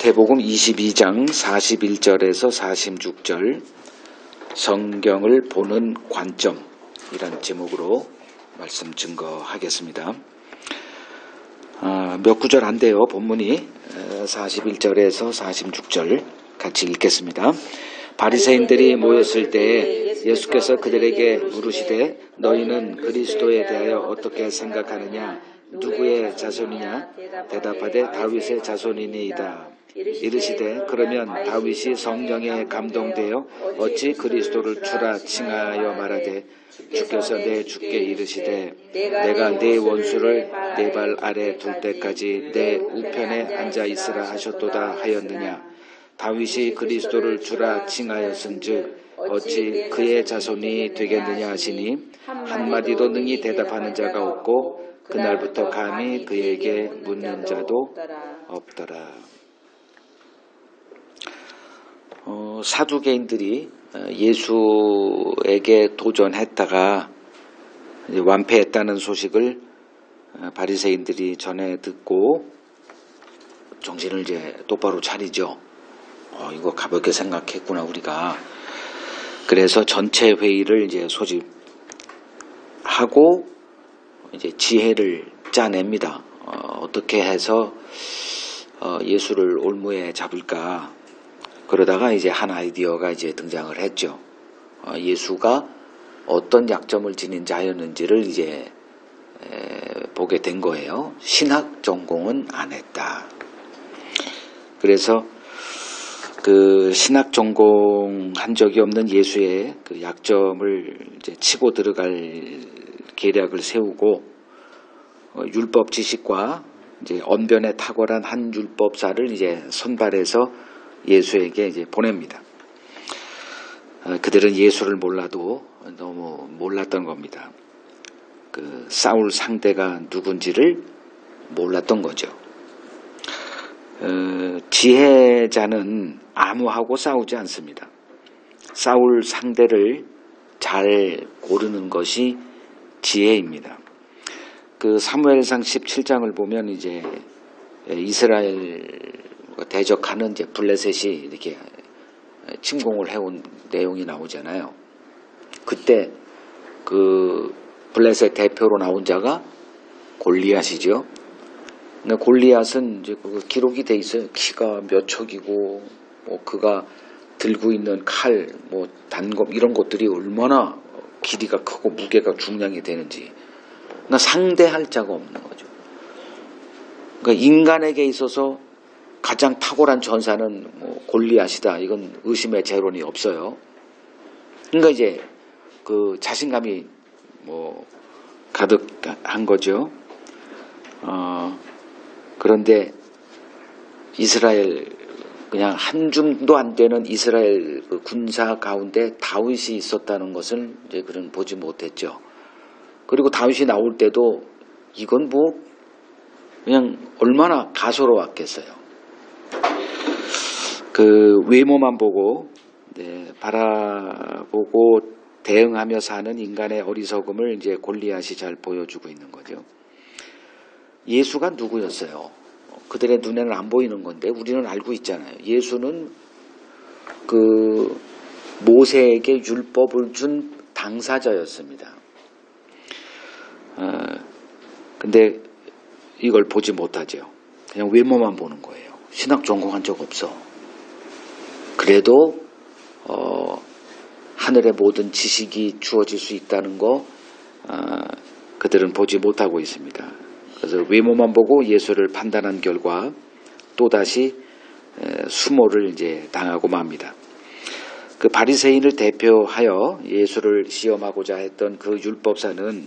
마태복음 22장 41절에서 46절 성경을 보는 관점이라는 제목으로 말씀 증거하겠습니다. 몇 구절 안 돼요. 본문이 41절에서 46절 같이 읽겠습니다. 바리새인들이 모였을 때에 예수께서 그들에게 물으시되 너희는 그리스도에 대하여 어떻게 생각하느냐? 누구의 자손이냐? 대답하되 다윗의 자손이니이다. 이르시되 그러면 다윗이 성령에 감동되어 어찌 그리스도를 주라 칭하여 말하되 주께서 내 주께 이르시되 내가 네 원수를 네 발 아래 둘 때까지 내 우편에 앉아 있으라 하셨도다 하였느냐? 다윗이 그리스도를 주라 칭하였은즉 어찌 그의 자손이 되겠느냐 하시니 한마디도 능히 대답하는 자가 없고 그날부터 감히 그에게 묻는 자도 없더라. 사두개인들이 예수에게 도전했다가 완패했다는 소식을 바리새인들이 전해 듣고 정신을 이제 똑바로 차리죠. 이거 가볍게 생각했구나 우리가. 그래서 전체 회의를 이제 소집하고 이제 지혜를 짜냅니다. 어떻게 해서 예수를 올무에 잡을까? 그러다가 이제 한 아이디어가 이제 등장을 했죠. 예수가 어떤 약점을 지닌 자였는지를 이제 보게 된 거예요. 신학 전공은 안 했다. 그래서 그 신학 전공한 적이 없는 예수의 그 약점을 이제 치고 들어갈 계략을 세우고 율법 지식과 이제 언변에 탁월한 한 율법사를 이제 선발해서 예수에게 이제 보냅니다. 그들은 예수를 몰라도 너무 몰랐던 겁니다. 그 싸울 상대가 누군지를 몰랐던 거죠. 지혜자는 아무하고 싸우지 않습니다. 싸울 상대를 잘 고르는 것이 지혜입니다. 그 사무엘상 17장을 보면 이제 이스라엘 대적하는 이제 블레셋이 이렇게 침공을 해온 내용이 나오잖아요. 그때 그 블레셋 대표로 나온 자가 골리앗이죠. 그러니까 골리앗은 이제 그 기록이 돼 있어요. 키가 몇 척이고, 그가 들고 있는 칼, 단검 이런 것들이 얼마나 길이가 크고 무게가 중량이 되는지. 그러니까 상대할 자가 없는 거죠. 그러니까 인간에게 있어서 가장 탁월한 전사는 골리앗이다. 이건 의심의 재론이 없어요. 그러니까 이제 그 자신감이 가득한 거죠. 그런데 이스라엘 그냥 한 줌도 안 되는 이스라엘 그 군사 가운데 다윗이 있었다는 것을 이제 그는 보지 못했죠. 그리고 다윗이 나올 때도 이건 그냥 얼마나 가소로웠겠어요. 그 외모만 보고 바라보고 대응하며 사는 인간의 어리석음을 이제 골리앗이 잘 보여주고 있는 거죠. 예수가 누구였어요? 그들의 눈에는 안 보이는 건데 우리는 알고 있잖아요. 예수는 그 모세에게 율법을 준 당사자였습니다. 근데 이걸 보지 못하죠. 그냥 외모만 보는 거예요. 신학 전공한 적 없어. 그래도 하늘의 모든 지식이 주어질 수 있다는 거 그들은 보지 못하고 있습니다. 그래서 외모만 보고 예수를 판단한 결과 또다시 수모를 이제 당하고 맙니다. 그 바리새인을 대표하여 예수를 시험하고자 했던 그 율법사는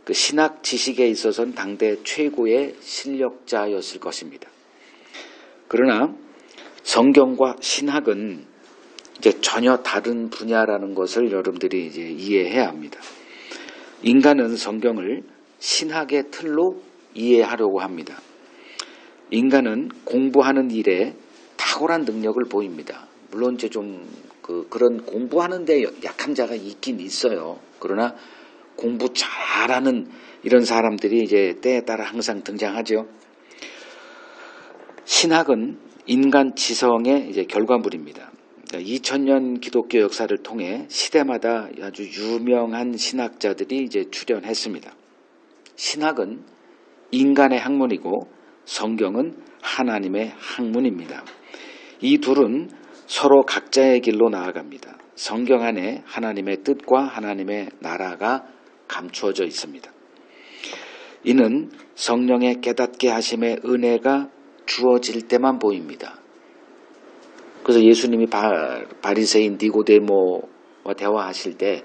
그 신학 지식에 있어서는 당대 최고의 실력자였을 것입니다. 그러나 성경과 신학은 이제 전혀 다른 분야라는 것을 여러분들이 이제 이해해야 합니다. 인간은 성경을 신학의 틀로 이해하려고 합니다. 인간은 공부하는 일에 탁월한 능력을 보입니다. 물론 이제 좀 그런 공부하는 데 약한 자가 있긴 있어요. 그러나 공부 잘하는 이런 사람들이 이제 때에 따라 항상 등장하죠. 신학은 인간 지성의 이제 결과물입니다. 2000년 기독교 역사를 통해 시대마다 아주 유명한 신학자들이 이제 출연했습니다. 신학은 인간의 학문이고 성경은 하나님의 학문입니다. 이 둘은 서로 각자의 길로 나아갑니다. 성경 안에 하나님의 뜻과 하나님의 나라가 감추어져 있습니다. 이는 성령의 깨닫게 하심의 은혜가 주어질 때만 보입니다. 그래서 예수님이 바리새인 니고데모와 대화하실 때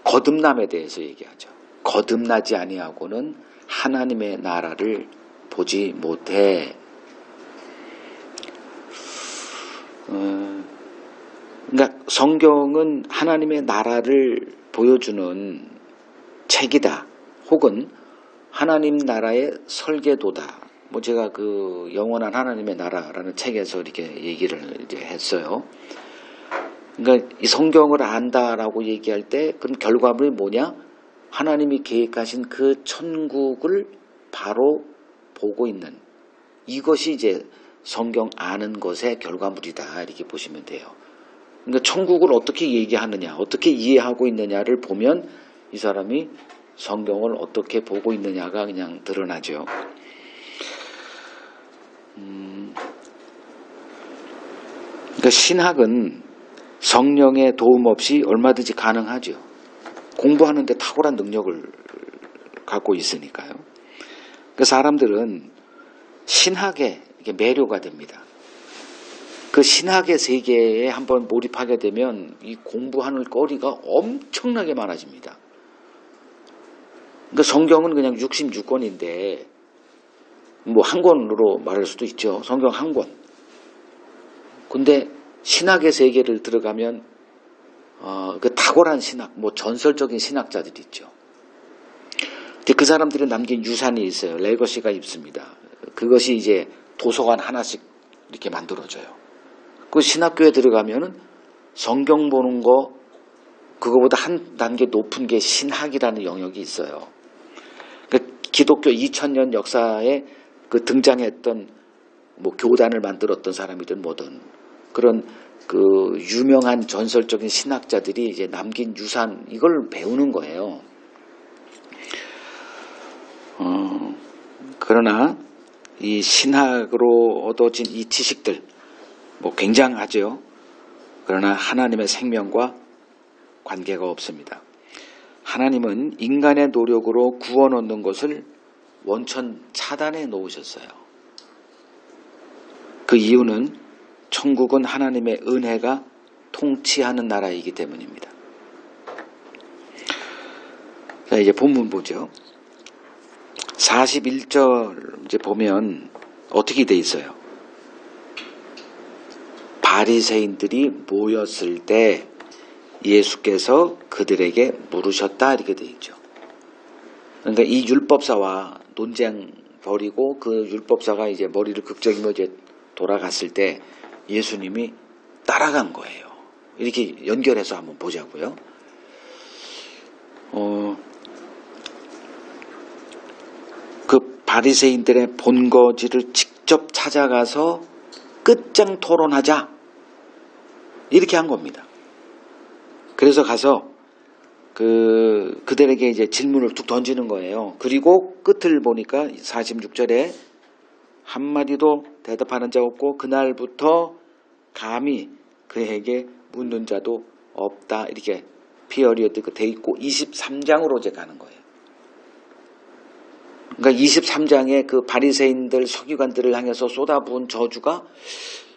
거듭남에 대해서 얘기하죠. 거듭나지 아니하고는 하나님의 나라를 보지 못해. 그러니까 성경은 하나님의 나라를 보여주는 책이다. 혹은 하나님 나라의 설계도다. 뭐 제가 그 영원한 하나님의 나라라는 책에서 이렇게 얘기를 이제 했어요. 그러니까 이 성경을 안다라고 얘기할 때 그럼 결과물이 뭐냐? 하나님이 계획하신 그 천국을 바로 보고 있는 이것이 이제 성경 아는 것의 결과물이다. 이렇게 보시면 돼요. 그러니까 천국을 어떻게 얘기하느냐, 어떻게 이해하고 있느냐를 보면 이 사람이 성경을 어떻게 보고 있느냐가 그냥 드러나죠. 그러니까 신학은 성령의 도움 없이 얼마든지 가능하죠. 공부하는데 탁월한 능력을 갖고 있으니까요. 그 사람들은 신학에 매료가 됩니다. 그 신학의 세계에 한번 몰입하게 되면 이 공부하는 거리가 엄청나게 많아집니다. 그러니까 성경은 그냥 66권인데 뭐 한 권으로 말할 수도 있죠. 성경 한 권. 근데 신학의 세계를 들어가면 그 탁월한 신학, 뭐 전설적인 신학자들이 있죠. 근데 그 사람들이 남긴 유산이 있어요. 레거시가 있습니다. 그것이 이제 도서관 하나씩 이렇게 만들어져요. 그 신학교에 들어가면은 성경 보는 거 그거보다 한 단계 높은 게 신학이라는 영역이 있어요. 그 기독교 2000년 역사에 그 등장했던 뭐 교단을 만들었던 사람이든 뭐든 그런 그 유명한 전설적인 신학자들이 이제 남긴 유산 이걸 배우는 거예요. 그러나 이 신학으로 얻어진 이 지식들 뭐 굉장하죠. 그러나 하나님의 생명과 관계가 없습니다. 하나님은 인간의 노력으로 구원 얻는 것을 원천 차단해 놓으셨어요. 그 이유는 천국은 하나님의 은혜가 통치하는 나라이기 때문입니다. 자, 이제 본문 보죠. 41절 이제 보면 어떻게 돼 있어요? 바리새인들이 모였을 때 예수께서 그들에게 물으셨다 이렇게 돼 있죠. 그러니까 이 율법사와 논쟁 벌이고 그 율법사가 이제 머리를 극적이며 이제 돌아갔을 때 예수님이 따라간 거예요. 이렇게 연결해서 한번 보자고요. 그 바리새인들의 본거지를 직접 찾아가서 끝장 토론하자 이렇게 한 겁니다. 그래서 가서 그들에게 이제 질문을 툭 던지는 거예요. 그리고 끝을 보니까 46절에 한마디도 대답하는 자 없고 그날부터 감히 그에게 묻는 자도 없다. 이렇게 피어리어드 돼 있고 23장으로 이제 가는 거예요. 그러니까 23장에 그 바리새인들 서기관들을 향해서 쏟아부은 저주가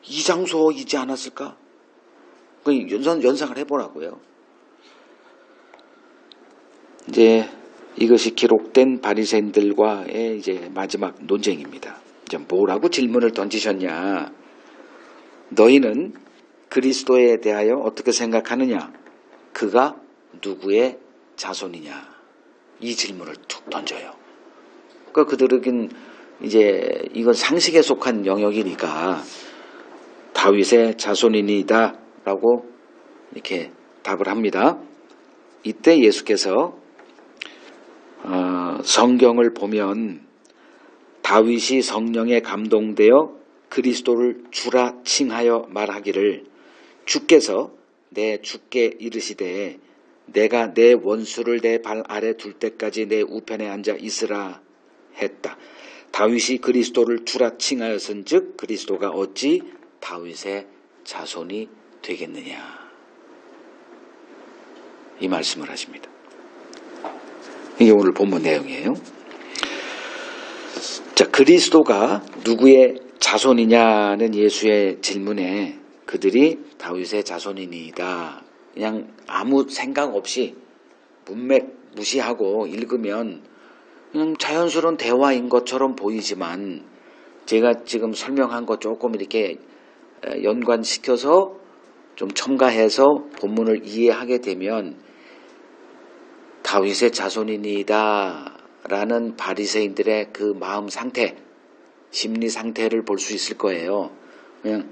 이 장소이지 않았을까? 연상을 해보라고요. 이제 이것이 기록된 바리새인들과의 이제 마지막 논쟁입니다. 이제 뭐라고 질문을 던지셨냐? 너희는 그리스도에 대하여 어떻게 생각하느냐? 그가 누구의 자손이냐? 이 질문을 툭 던져요. 그러니까 그들은 이제 이건 상식에 속한 영역이니까 다윗의 자손이니이다 라고 이렇게 답을 합니다. 이때 예수께서 성경을 보면 다윗이 성령에 감동되어 그리스도를 주라 칭하여 말하기를 주께서 내 주께 이르시되 내가 내 원수를 내 발 아래 둘 때까지 내 우편에 앉아 있으라 했다. 다윗이 그리스도를 주라 칭하였은즉 그리스도가 어찌 다윗의 자손이 되겠느냐. 이 말씀을 하십니다. 이게 오늘 본문 내용이에요. 자, 그리스도가 누구의 자손이냐는 예수의 질문에 그들이 다윗의 자손이니이다. 그냥 아무 생각 없이 문맥 무시하고 읽으면 그냥 자연스러운 대화인 것처럼 보이지만 제가 지금 설명한 거 조금 이렇게 연관시켜서 좀 첨가해서 본문을 이해하게 되면 다윗의 자손이니이다 라는 바리새인들의 그 마음 상태, 심리 상태를 볼 수 있을 거예요. 그냥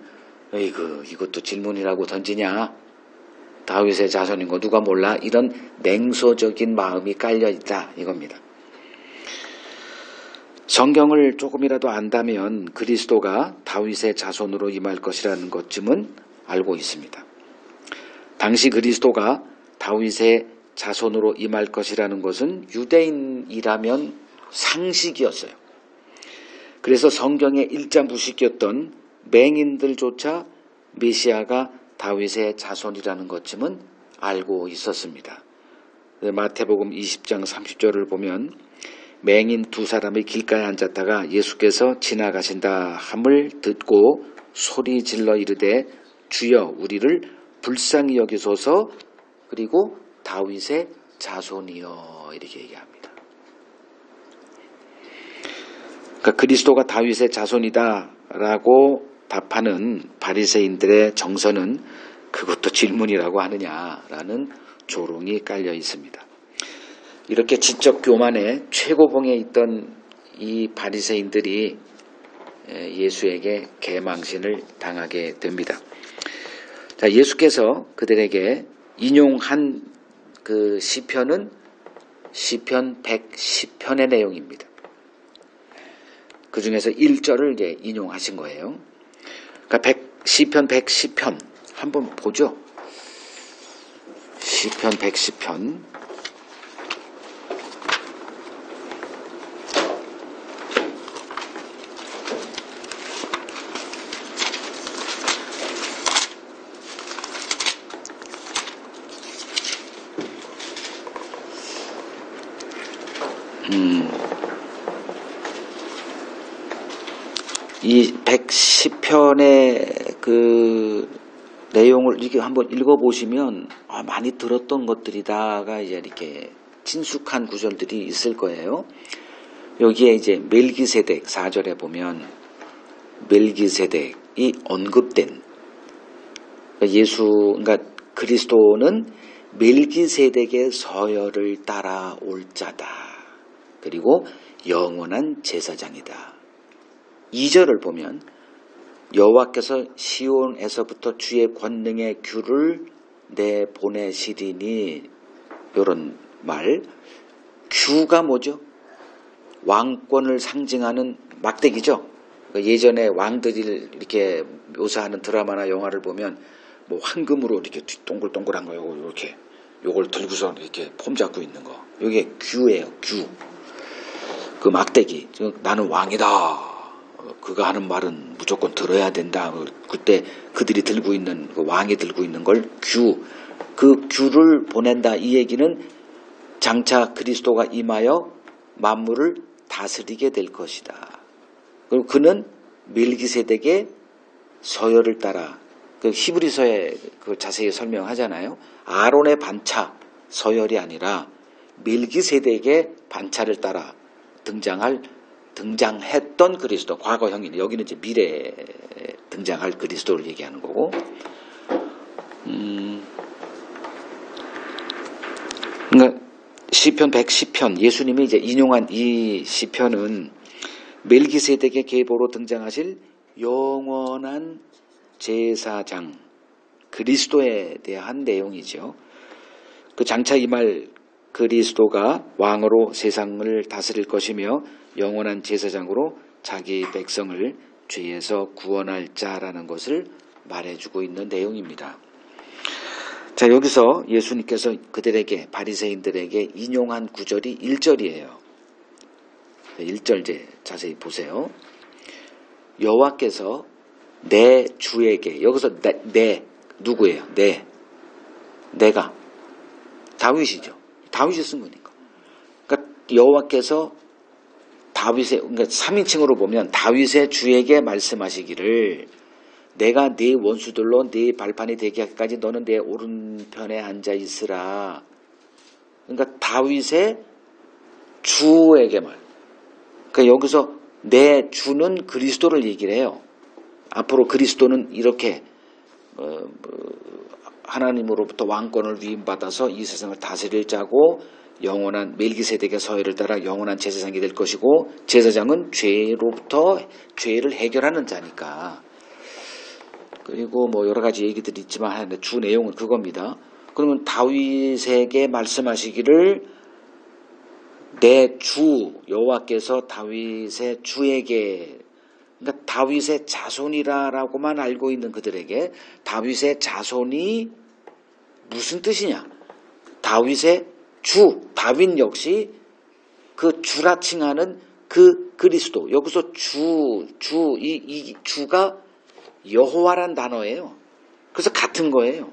이것도 질문이라고 던지냐, 다윗의 자손인 거 누가 몰라, 이런 냉소적인 마음이 깔려있다 이겁니다. 성경을 조금이라도 안다면 그리스도가 다윗의 자손으로 임할 것이라는 것쯤은 알고 있습니다. 당시 그리스도가 다윗의 자손으로 임할 것이라는 것은 유대인이라면 상식이었어요. 그래서 성경의 일자무식이었던 맹인들조차 메시아가 다윗의 자손이라는 것쯤은 알고 있었습니다. 마태복음 20장 30절을 보면 맹인 두 사람이 길가에 앉았다가 예수께서 지나가신다 함을 듣고 소리 질러 이르되 주여 우리를 불쌍히 여기소서, 그리고 다윗의 자손이여, 이렇게 얘기합니다. 그러니까 그리스도가 다윗의 자손이다라고 답하는 바리새인들의 정서는 그것도 질문이라고 하느냐라는 조롱이 깔려 있습니다. 이렇게 지적 교만의 최고봉에 있던 이 바리새인들이 예수에게 개망신을 당하게 됩니다. 자, 예수께서 그들에게 인용한 그 시편은 시편 110편의 내용입니다. 그 중에서 1절을 이제 인용하신 거예요. 그러니까 시편 110편 한번 보죠. 시편 110편. 이 110편의 그 내용을 이렇게 한번 읽어보시면 많이 들었던 것들이다가 이제 이렇게 친숙한 구절들이 있을 거예요. 여기에 이제 멜기세덱 4절에 보면 멜기세덱이 언급된, 그러니까 그리스도는 멜기세덱의 서열을 따라 올 자다. 그리고 영원한 제사장이다. 2절을 보면 여호와께서 시온에서부터 주의 권능의 규를 내보내시리니, 이런 말. 규가 뭐죠? 왕권을 상징하는 막대기죠. 그러니까 예전에 왕들을 이렇게 묘사하는 드라마나 영화를 보면 뭐 황금으로 이렇게 동글동글한 거 이렇게 요걸 들고서 이렇게 폼 잡고 있는 거, 이게 규예요. 규. 그 막대기. 나는 왕이다. 그가 하는 말은 무조건 들어야 된다. 그때 그들이 들고 있는, 그 왕이 들고 있는 걸 규, 그 규를 보낸다. 이 얘기는 장차 그리스도가 임하여 만물을 다스리게 될 것이다. 그리고 그는 멜기세덱의 서열을 따라, 그 히브리서에 그 자세히 설명하잖아요. 아론의 반차 서열이 아니라 멜기세덱의 반차를 따라 등장했던 그리스도, 과거형이네. 여기는 이제 미래에 등장할 그리스도를 얘기하는 거고. 그러니까 시편 110편, 예수님이 이제 인용한 이 시편은 멜기세덱의 계보로 등장하실 영원한 제사장 그리스도에 대한 내용이죠. 그 장차 임할 그리스도가 왕으로 세상을 다스릴 것이며 영원한 제사장으로 자기 백성을 죄에서 구원할 자라는 것을 말해주고 있는 내용입니다. 자, 여기서 예수님께서 그들에게 바리새인들에게 인용한 구절이 1절이에요. 1절 이제 자세히 보세요. 여호와께서 내 주에게, 여기서 내 누구예요? 내가 다윗이죠. 다윗이 쓴 거니까. 그러니까 여호와께서 다윗의, 그러니까 3인칭으로 보면 다윗의 주에게 말씀하시기를 내가 네 원수들로 네 발판이 되게 하기까지 너는 내 오른편에 앉아 있으라. 그러니까 다윗의 주에게 말. 그러니까 여기서 내 주는 그리스도를 얘기를 해요. 앞으로 그리스도는 이렇게 하나님으로부터 왕권을 위임받아서 이 세상을 다스릴 자고 영원한 멜기세덱의 서열을 따라 영원한 제사장이 될 것이고 제사장은 죄로부터 죄를 해결하는 자니까. 그리고 뭐 여러 가지 얘기들이 있지만 주 내용은 그겁니다. 그러면 다윗에게 말씀하시기를 내 주 여호와께서 다윗의 주에게, 그러니까 다윗의 자손이라고만 알고 있는 그들에게 다윗의 자손이 무슨 뜻이냐? 다윗의 주, 다윗 역시 그 주라 칭하는 그 그리스도. 여기서 이 주가 여호와란 단어예요. 그래서 같은 거예요.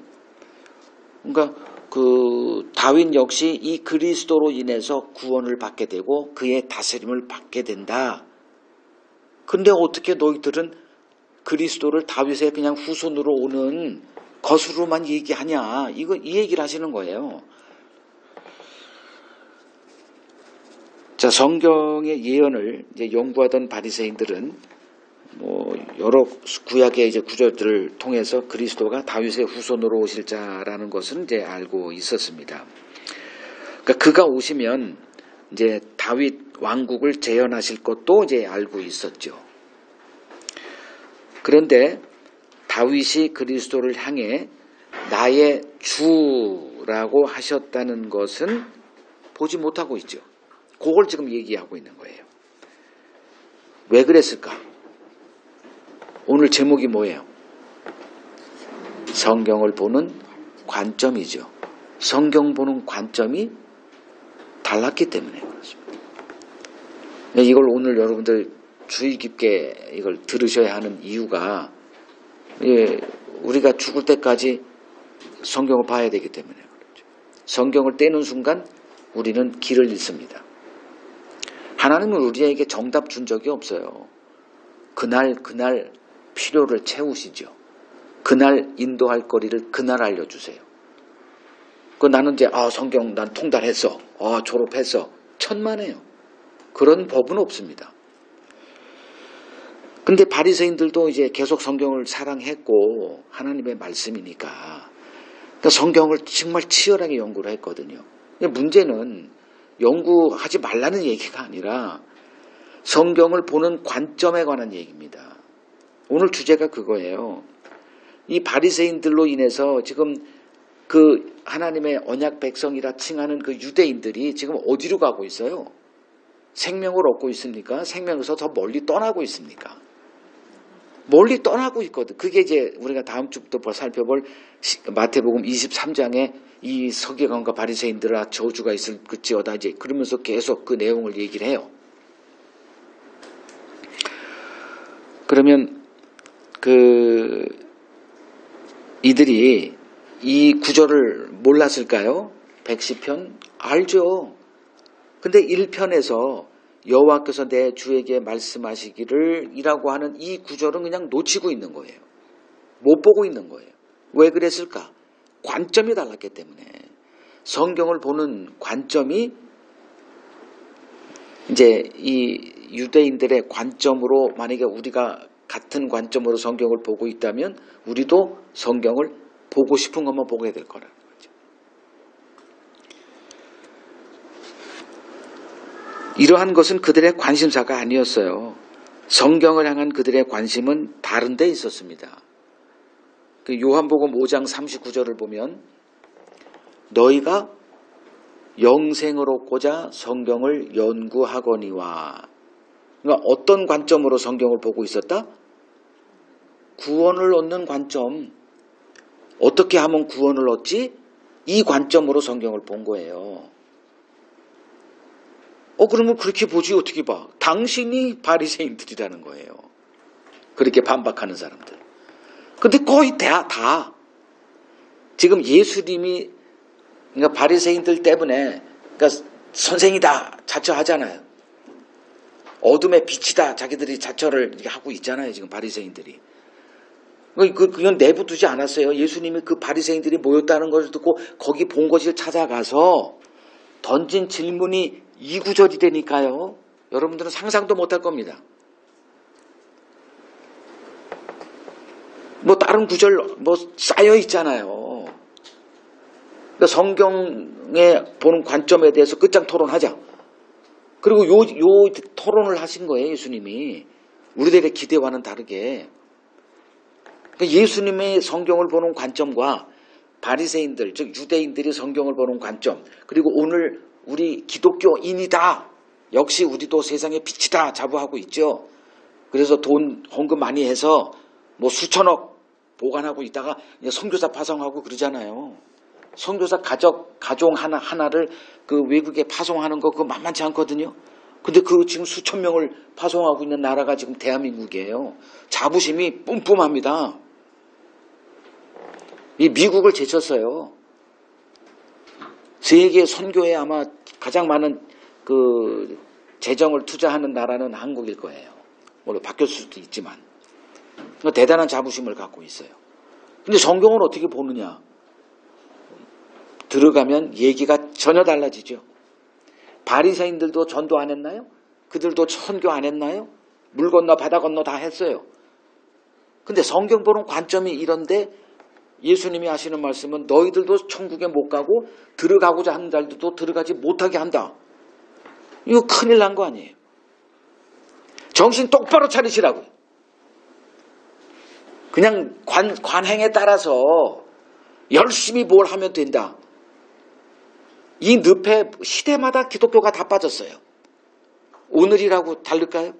그러니까 그 다윗 역시 이 그리스도로 인해서 구원을 받게 되고 그의 다스림을 받게 된다. 근데 어떻게 너희들은 그리스도를 다윗의 그냥 후손으로 오는 것으로만 얘기하냐? 이 얘기를 하시는 거예요. 자, 성경의 예언을 이제 연구하던 바리새인들은 뭐 여러 구약의 이제 구절들을 통해서 그리스도가 다윗의 후손으로 오실 자라는 것은 이제 알고 있었습니다. 그러니까 그가 오시면 이제 다윗 왕국을 재현하실 것도 이제 알고 있었죠. 그런데 다윗이 그리스도를 향해 나의 주라고 하셨다는 것은 보지 못하고 있죠. 그걸 지금 얘기하고 있는 거예요. 왜 그랬을까? 오늘 제목이 뭐예요? 성경을 보는 관점이죠. 성경 보는 관점이 달랐기 때문에 그렇습니다. 이걸 오늘 여러분들 주의 깊게 이걸 들으셔야 하는 이유가 우리가 죽을 때까지 성경을 봐야 되기 때문에 그렇죠. 성경을 떼는 순간 우리는 길을 잃습니다. 하나님은 우리에게 정답 준 적이 없어요. 그날 필요를 채우시죠. 그날 인도할 거리를 그날 알려주세요. 나는 이제 성경 난 통달했어. 졸업했어. 천만에요. 그런 법은 없습니다. 근데 바리새인들도 이제 계속 성경을 사랑했고 하나님의 말씀이니까 그러니까 성경을 정말 치열하게 연구를 했거든요. 근데 문제는 연구하지 말라는 얘기가 아니라 성경을 보는 관점에 관한 얘기입니다. 오늘 주제가 그거예요. 이 바리새인들로 인해서 지금 그 하나님의 언약 백성이라 칭하는 그 유대인들이 지금 어디로 가고 있어요? 생명을 얻고 있습니까? 생명에서 더 멀리 떠나고 있습니까? 멀리 떠나고 있거든. 그게 이제 우리가 다음 주부터 살펴볼 마태복음 23장에 이 서기관과 바리새인들아 저주가 있을 그지어다 이제 그러면서 계속 그 내용을 얘기를 해요. 그러면 이들이 이 구절을 몰랐을까요? 110편 알죠. 근데 1편에서 여호와께서 내 주에게 말씀하시기를 이라고 하는 이 구절은 그냥 놓치고 있는 거예요. 못 보고 있는 거예요. 왜 그랬을까? 관점이 달랐기 때문에. 성경을 보는 관점이 이제 이 유대인들의 관점으로 만약에 우리가 같은 관점으로 성경을 보고 있다면 우리도 성경을 보고 싶은 것만 보게 될 거라는 거죠. 이러한 것은 그들의 관심사가 아니었어요. 성경을 향한 그들의 관심은 다른 데 있었습니다. 그 요한복음 5장 39절을 보면 너희가 영생을 얻고자 성경을 연구하거니와 그러니까 어떤 관점으로 성경을 보고 있었다? 구원을 얻는 관점. 어떻게 하면 구원을 얻지? 이 관점으로 성경을 본 거예요. 그러면 그렇게 보지 어떻게 봐? 당신이 바리새인들이라는 거예요. 그렇게 반박하는 사람들. 근데 거의 다 지금 예수님이 그러니까 바리새인들 때문에 그러니까 선생이다 자처하잖아요. 어둠의 빛이다 자기들이 자처를 이렇게 하고 있잖아요. 지금 바리새인들이. 그건 내버두지 않았어요. 예수님이 그 바리새인들이 모였다는 것을 듣고 거기 본거지를 찾아가서 던진 질문이 이 구절이 되니까요. 여러분들은 상상도 못할 겁니다. 뭐 다른 구절 뭐 쌓여 있잖아요. 그러니까 성경에 보는 관점에 대해서 끝장 토론하자. 그리고 요 토론을 하신 거예요. 예수님이. 우리들의 기대와는 다르게. 그러니까 예수님의 성경을 보는 관점과 바리새인들 즉 유대인들이 성경을 보는 관점 그리고 오늘 우리 기독교인이다. 역시 우리도 세상의 빛이다 자부하고 있죠. 그래서 돈 헌금 많이 해서 뭐 수천억 보관하고 있다가 선교사 파송하고 그러잖아요. 선교사 가족 하나를 그 외국에 파송하는 거 그거 만만치 않거든요. 근데 그 지금 수천 명을 파송하고 있는 나라가 지금 대한민국이에요. 자부심이 뿜뿜합니다. 이 미국을 제쳤어요. 세계 선교에 아마 가장 많은 그 재정을 투자하는 나라는 한국일 거예요. 물론 바뀔 수도 있지만 대단한 자부심을 갖고 있어요. 근데 성경은 어떻게 보느냐? 들어가면 얘기가 전혀 달라지죠. 바리새인들도 전도 안 했나요? 그들도 선교 안 했나요? 물 건너 바다 건너 다 했어요. 근데 성경 보는 관점이 이런데 예수님이 하시는 말씀은 너희들도 천국에 못 가고 들어가고자 하는 자들도 들어가지 못하게 한다. 이거 큰일 난 거 아니에요. 정신 똑바로 차리시라고요. 그냥 관행에 따라서 열심히 뭘 하면 된다. 이 늪에 시대마다 기독교가 다 빠졌어요. 오늘이라고 다를까요?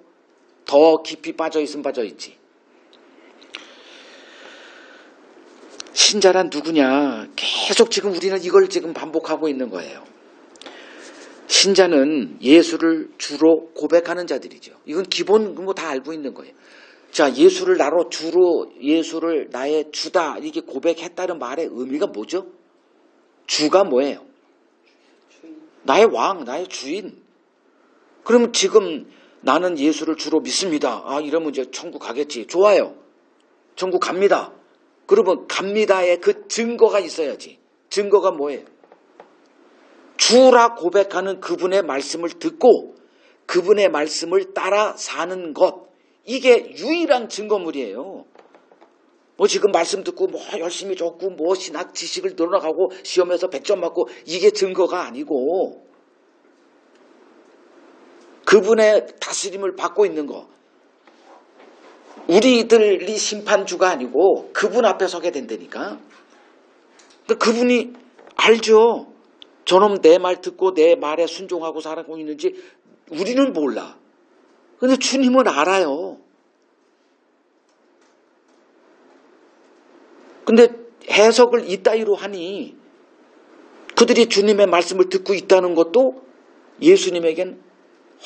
더 깊이 빠져 있으면 빠져 있지. 신자란 누구냐? 계속 지금 우리는 이걸 지금 반복하고 있는 거예요. 신자는 예수를 주로 고백하는 자들이죠. 이건 기본 뭐 다 알고 있는 거예요. 자, 예수를 나로 주로 예수를 나의 주다 이렇게 고백했다는 말의 의미가 뭐죠? 주가 뭐예요? 나의 왕, 나의 주인. 그러면 지금 나는 예수를 주로 믿습니다. 이러면 이제 천국 가겠지. 좋아요. 천국 갑니다. 그러면 갑니다의 그 증거가 있어야지. 증거가 뭐예요? 주라 고백하는 그분의 말씀을 듣고 그분의 말씀을 따라 사는 것. 이게 유일한 증거물이에요. 뭐 지금 말씀 듣고 뭐 열심히 적고 뭐 신학 지식을 늘어나가고 시험에서 100점 맞고 이게 증거가 아니고 그분의 다스림을 받고 있는 거. 우리들이 심판주가 아니고 그분 앞에 서게 된다니까. 그분이 알죠. 저놈 내 말 듣고 내 말에 순종하고 살아가고 있는지 우리는 몰라. 근데 주님은 알아요. 근데 해석을 이따위로 하니 그들이 주님의 말씀을 듣고 있다는 것도 예수님에겐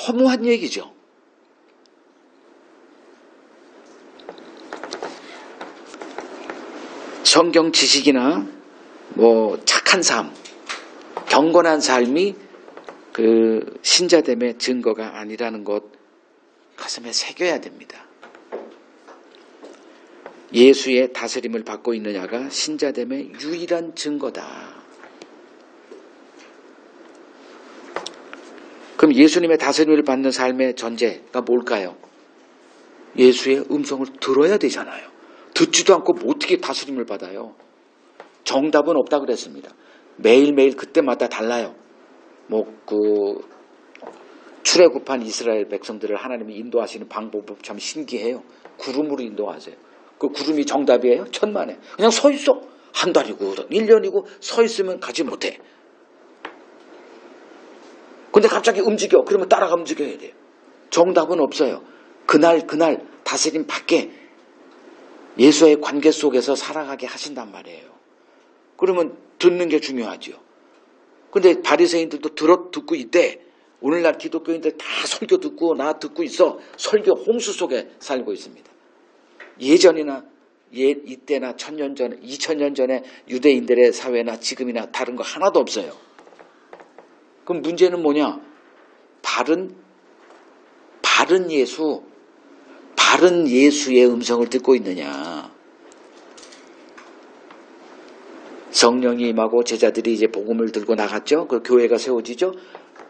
허무한 얘기죠. 성경 지식이나 뭐 착한 삶, 경건한 삶이 그 신자됨의 증거가 아니라는 것 가슴에 새겨야 됩니다. 예수의 다스림을 받고 있느냐가 신자됨의 유일한 증거다. 그럼 예수님의 다스림을 받는 삶의 전제가 뭘까요? 예수의 음성을 들어야 되잖아요. 듣지도 않고 어떻게 다스림을 받아요? 정답은 없다 그랬습니다. 매일매일 그때마다 달라요. 출애굽한 이스라엘 백성들을 하나님이 인도하시는 방법이 참 신기해요. 구름으로 인도하세요. 그 구름이 정답이에요? 천만에. 그냥 서 있어. 한 달이고 1년이고 서 있으면 가지 못해. 근데 갑자기 움직여. 그러면 따라가 움직여야 돼요. 정답은 없어요. 그날 다스림 밖에 예수의 관계 속에서 살아가게 하신단 말이에요. 그러면 듣는 게 중요하죠. 근데 바리새인들도 듣고 있대. 오늘날 기독교인들 다 설교 듣고 나 듣고 있어. 설교 홍수 속에 살고 있습니다. 예전이나 이때나 1000년 전에 2000년 전에 유대인들의 사회나 지금이나 다른 거 하나도 없어요. 그럼 문제는 뭐냐? 바른 예수의 음성을 듣고 있느냐? 성령이 임하고 제자들이 이제 복음을 들고 나갔죠. 그 교회가 세워지죠.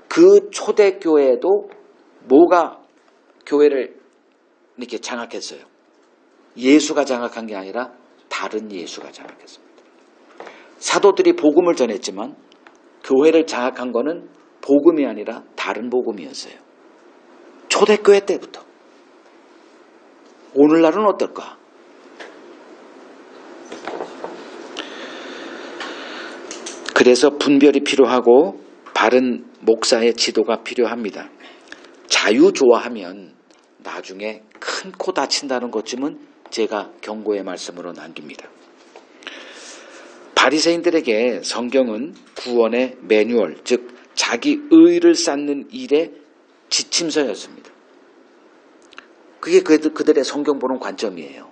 그 초대교회도 뭐가 교회를 이렇게 장악했어요? 예수가 장악한 게 아니라 다른 예수가 장악했습니다. 사도들이 복음을 전했지만 교회를 장악한 거는 복음이 아니라 다른 복음이었어요. 초대교회 때부터. 오늘날은 어떨까? 그래서 분별이 필요하고 바른 목사의 지도가 필요합니다. 자유 좋아하면 나중에 큰 코 다친다는 것쯤은 제가 경고의 말씀으로 남깁니다. 바리새인들에게 성경은 구원의 매뉴얼, 즉 자기 의를 쌓는 일의 지침서였습니다. 그게 그들의 성경 보는 관점이에요.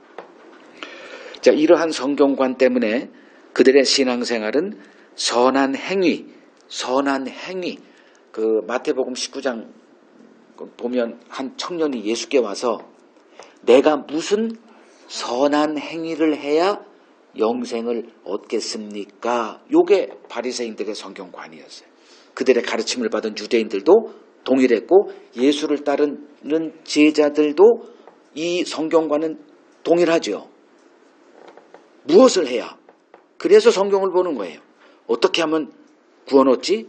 자, 이러한 성경관 때문에 그들의 신앙생활은 선한 행위, 그 마태복음 19장 보면 한 청년이 예수께 와서 내가 무슨 선한 행위를 해야 영생을 얻겠습니까? 요게 바리새인들의 성경관이었어요. 그들의 가르침을 받은 유대인들도 동일했고 예수를 따르는 제자들도 이 성경과는 동일하죠. 무엇을 해야? 그래서 성경을 보는 거예요. 어떻게 하면 구원 얻지?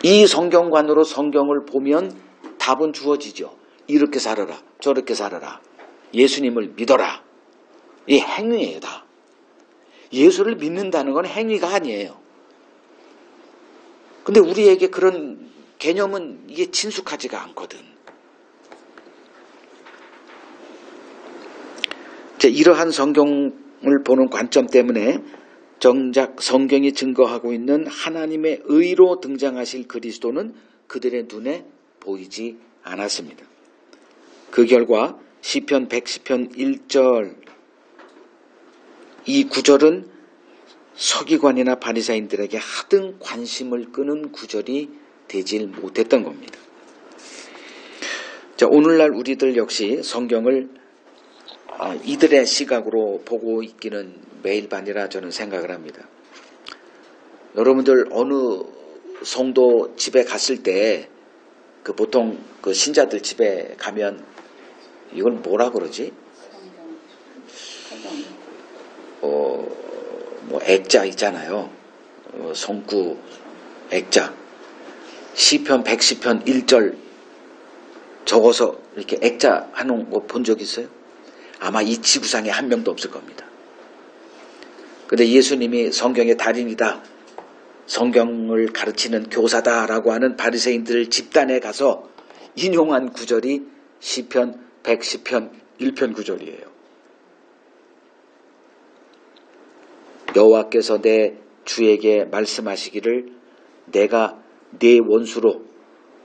이 성경관으로 성경을 보면 답은 주어지죠. 이렇게 살아라, 저렇게 살아라, 예수님을 믿어라. 이 행위예요, 다. 예수를 믿는다는 건 행위가 아니에요. 근데 우리에게 그런 개념은 이게 친숙하지가 않거든. 자, 이러한 성경을 보는 관점 때문에 정작 성경이 증거하고 있는 하나님의 의로 등장하실 그리스도는 그들의 눈에 보이지 않았습니다. 그 결과 시편 110편 1절 이 구절은 서기관이나 바리새인들에게 하등 관심을 끄는 구절이 되질 못했던 겁니다. 자, 오늘날 우리들 역시 성경을 이들의 시각으로 보고 있기는 매일반이라 저는 생각을 합니다. 여러분들 어느 성도 집에 갔을 때 그 보통 그 신자들 집에 가면 이걸 뭐라 그러지? 뭐 액자 있잖아요. 성구 액자. 시편 110편 1절 적어서 이렇게 액자 하는 거 본 적 있어요? 아마 이 지구상에 한 명도 없을 겁니다. 근데 예수님이 성경의 달인이다, 성경을 가르치는 교사다라고 하는 바리새인들 집단에 가서 인용한 구절이 시편 110편 1편 구절이에요. 여호와께서 내 주에게 말씀하시기를 내가 네 원수로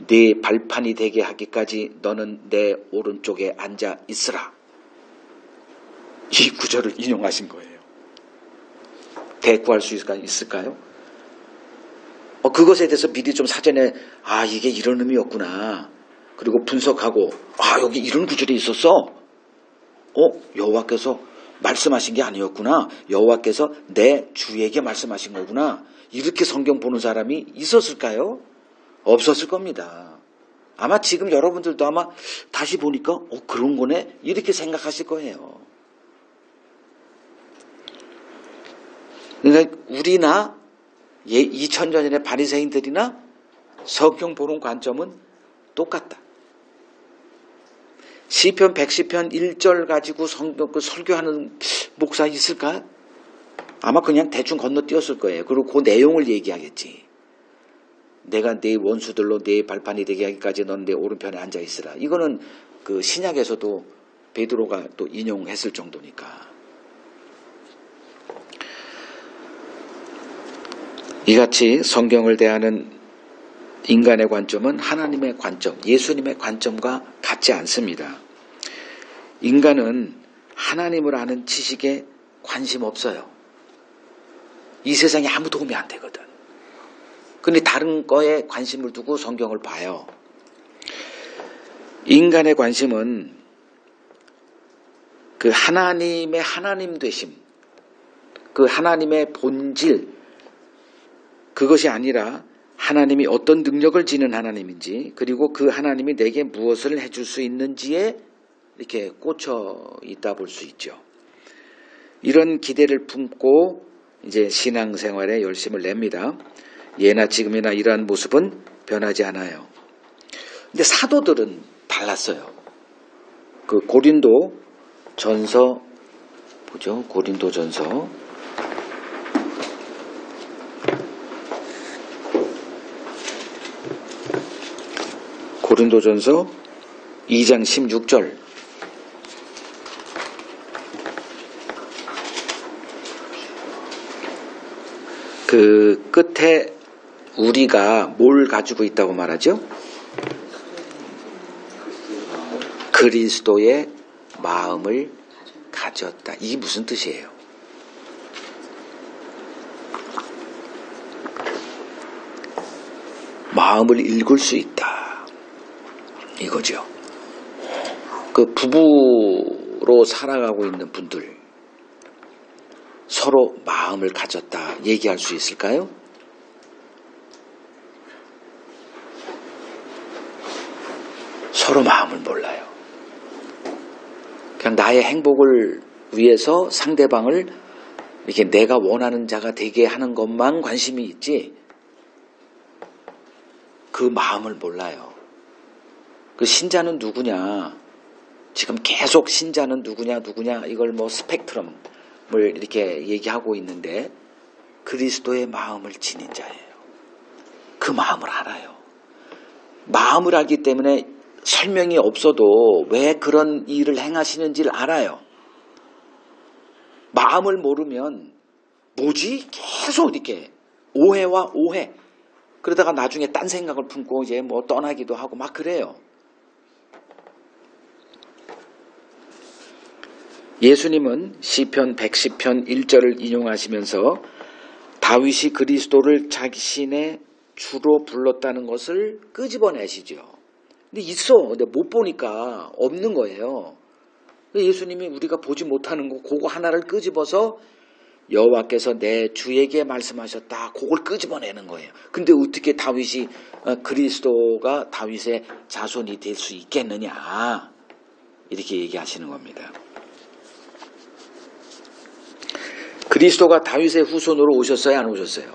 네 발판이 되게 하기까지 너는 내 오른쪽에 앉아 있으라. 이 구절을 인용하신 거예요. 대꾸할 수 있을까요? 그것에 대해서 미리 좀 사전에 이게 이런 의미였구나. 그리고 분석하고 여기 이런 구절이 있었어. 여호와께서 말씀하신 게 아니었구나. 여호와께서 내 주에게 말씀하신 거구나. 이렇게 성경 보는 사람이 있었을까요? 없었을 겁니다. 아마 지금 여러분들도 아마 다시 보니까 그런 거네 이렇게 생각하실 거예요. 그러니까 우리나 2000년 전의 바리새인들이나 성경 보는 관점은 똑같다. 시편 110편 1절 가지고 설교하는 목사 있을까? 아마 그냥 대충 건너뛰었을 거예요. 그리고 그 내용을 얘기하겠지. 내가 네 원수들로 네 발판이 되게 하기까지 넌 내 오른편에 앉아 있으라. 이거는 그 신약에서도 베드로가 또 인용했을 정도니까. 이같이 성경을 대하는 인간의 관점은 하나님의 관점, 예수님의 관점과 같지 않습니다. 인간은 하나님을 아는 지식에 관심 없어요. 이 세상에 아무 도움이 안 되거든. 근데 다른 거에 관심을 두고 성경을 봐요. 인간의 관심은 그 하나님의 하나님 되심, 그 하나님의 본질, 그것이 아니라 하나님이 어떤 능력을 지닌 하나님인지, 그리고 그 하나님이 내게 무엇을 해줄 수 있는지에 이렇게 꽂혀 있다 볼 수 있죠. 이런 기대를 품고 이제 신앙생활에 열심을 냅니다. 예나 지금이나 이러한 모습은 변하지 않아요. 근데 사도들은 달랐어요. 그 고린도 전서 보죠. 고린도 전서 고린도전서 2장 16절. 그 끝에 우리가 뭘 가지고 있다고 말하죠? 그리스도의 마음을 가졌다. 이게 무슨 뜻이에요? 마음을 읽을 수 있다. 이거죠. 그 부부로 살아가고 있는 분들 서로 마음을 가졌다 얘기할 수 있을까요? 서로 마음을 몰라요. 그냥 나의 행복을 위해서 상대방을 이렇게 내가 원하는 자가 되게 하는 것만 관심이 있지 그 마음을 몰라요. 그 신자는 누구냐? 지금 계속 신자는 누구냐 이걸 뭐 스펙트럼을 이렇게 얘기하고 있는데 그리스도의 마음을 지닌 자예요. 그 마음을 알아요. 마음을 알기 때문에 설명이 없어도 왜 그런 일을 행하시는지를 알아요. 마음을 모르면 뭐지? 계속 이렇게 오해와 오해. 그러다가 나중에 딴 생각을 품고 이제 뭐 떠나기도 하고 막 그래요. 예수님은 시편 110편 1절을 인용하시면서 다윗이 그리스도를 자신의 주로 불렀다는 것을 끄집어내시죠. 근데 있어. 근데 못 보니까 없는 거예요. 예수님이 우리가 보지 못하는 거 그거 하나를 끄집어서 여호와께서 내 주에게 말씀하셨다. 그걸 끄집어내는 거예요. 근데 어떻게 다윗이 그리스도가 다윗의 자손이 될 수 있겠느냐. 이렇게 얘기하시는 겁니다. 그리스도가 다윗의 후손으로 오셨어요? 안 오셨어요?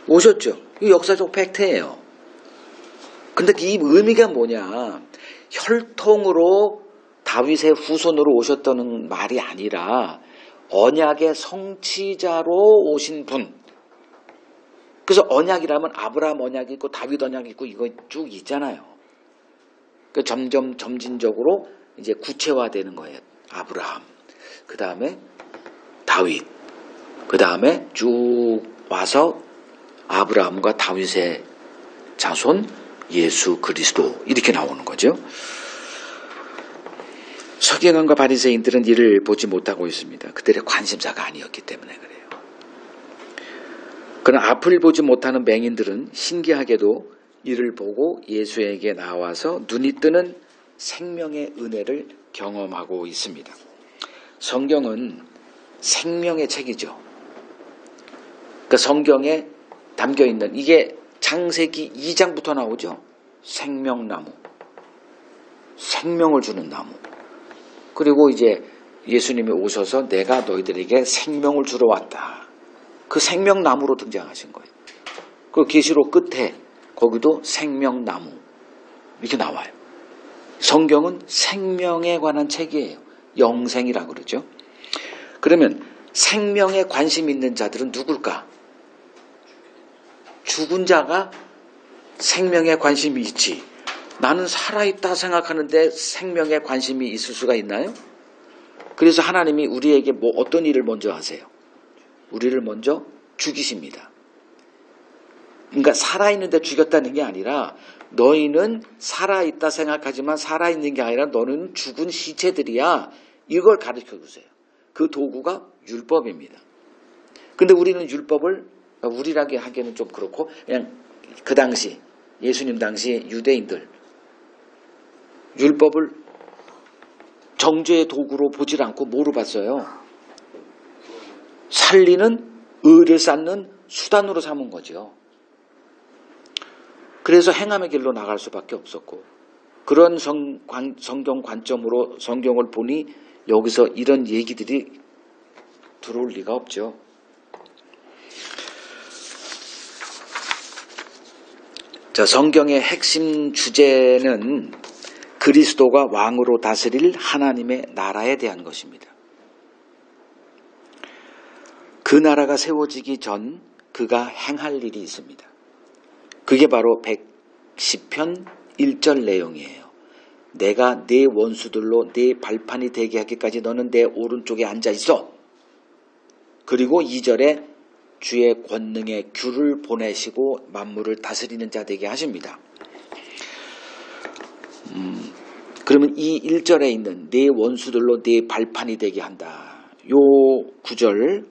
오셨죠. 이 역사적 팩트예요. 근데 이 의미가 뭐냐. 혈통으로 다윗의 후손으로 오셨다는 말이 아니라 언약의 성취자로 오신 분. 그래서 언약이라면 아브라함 언약이 있고 다윗 언약이 있고 이거 쭉 있잖아요. 그 점진적으로 이제 구체화되는 거예요. 아브라함. 그 다음에 다윗. 그 다음에 쭉 와서 아브라함과 다윗의 자손 예수 그리스도 이렇게 나오는 거죠. 서기관과 바리새인들은 이를 보지 못하고 있습니다. 그들의 관심사가 아니었기 때문에 그래요. 그러나 앞을 보지 못하는 맹인들은 신기하게도 이를 보고 예수에게 나와서 눈이 뜨는 생명의 은혜를 경험하고 있습니다. 성경은 생명의 책이죠. 그러니까 성경에 담겨있는 이게 창세기 2장부터 나오죠. 생명나무. 생명을 주는 나무. 그리고 이제 예수님이 오셔서 내가 너희들에게 생명을 주러 왔다. 그 생명나무로 등장하신 거예요. 그 계시록 끝에 거기도 생명나무 이렇게 나와요. 성경은 생명에 관한 책이에요. 영생이라고 그러죠. 그러면 생명에 관심 있는 자들은 누굴까? 죽은 자가 생명에 관심이 있지. 나는 살아있다 생각하는데 생명에 관심이 있을 수가 있나요? 그래서 하나님이 우리에게 어떤 일을 먼저 하세요? 우리를 먼저 죽이십니다. 그러니까 살아있는데 죽였다는 게 아니라 너희는 살아있다 생각하지만 살아있는 게 아니라 너는 죽은 시체들이야. 이걸 가르쳐 주세요. 그 도구가 율법입니다. 근데 우리는 율법을 우리라고 하기에는 좀 그렇고 그냥 그 당시 예수님 당시 유대인들 율법을 정죄의 도구로 보질 않고 뭐로 봤어요? 살리는 의를 쌓는 수단으로 삼은 거죠. 그래서 행함의 길로 나갈 수밖에 없었고 그런 성경 관점으로 성경을 보니 여기서 이런 얘기들이 들어올 리가 없죠. 자, 성경의 핵심 주제는 그리스도가 왕으로 다스릴 하나님의 나라에 대한 것입니다. 그 나라가 세워지기 전 그가 행할 일이 있습니다. 그게 바로 110편 1절 내용이에요. 내가 네 원수들로 네 발판이 되게 하기까지 너는 내 오른쪽에 앉아 있어. 그리고 2절에 주의 권능의 귤을 보내시고 만물을 다스리는 자 되게 하십니다. 그러면 이 1절에 있는 네 원수들로 네 발판이 되게 한다. 요 구절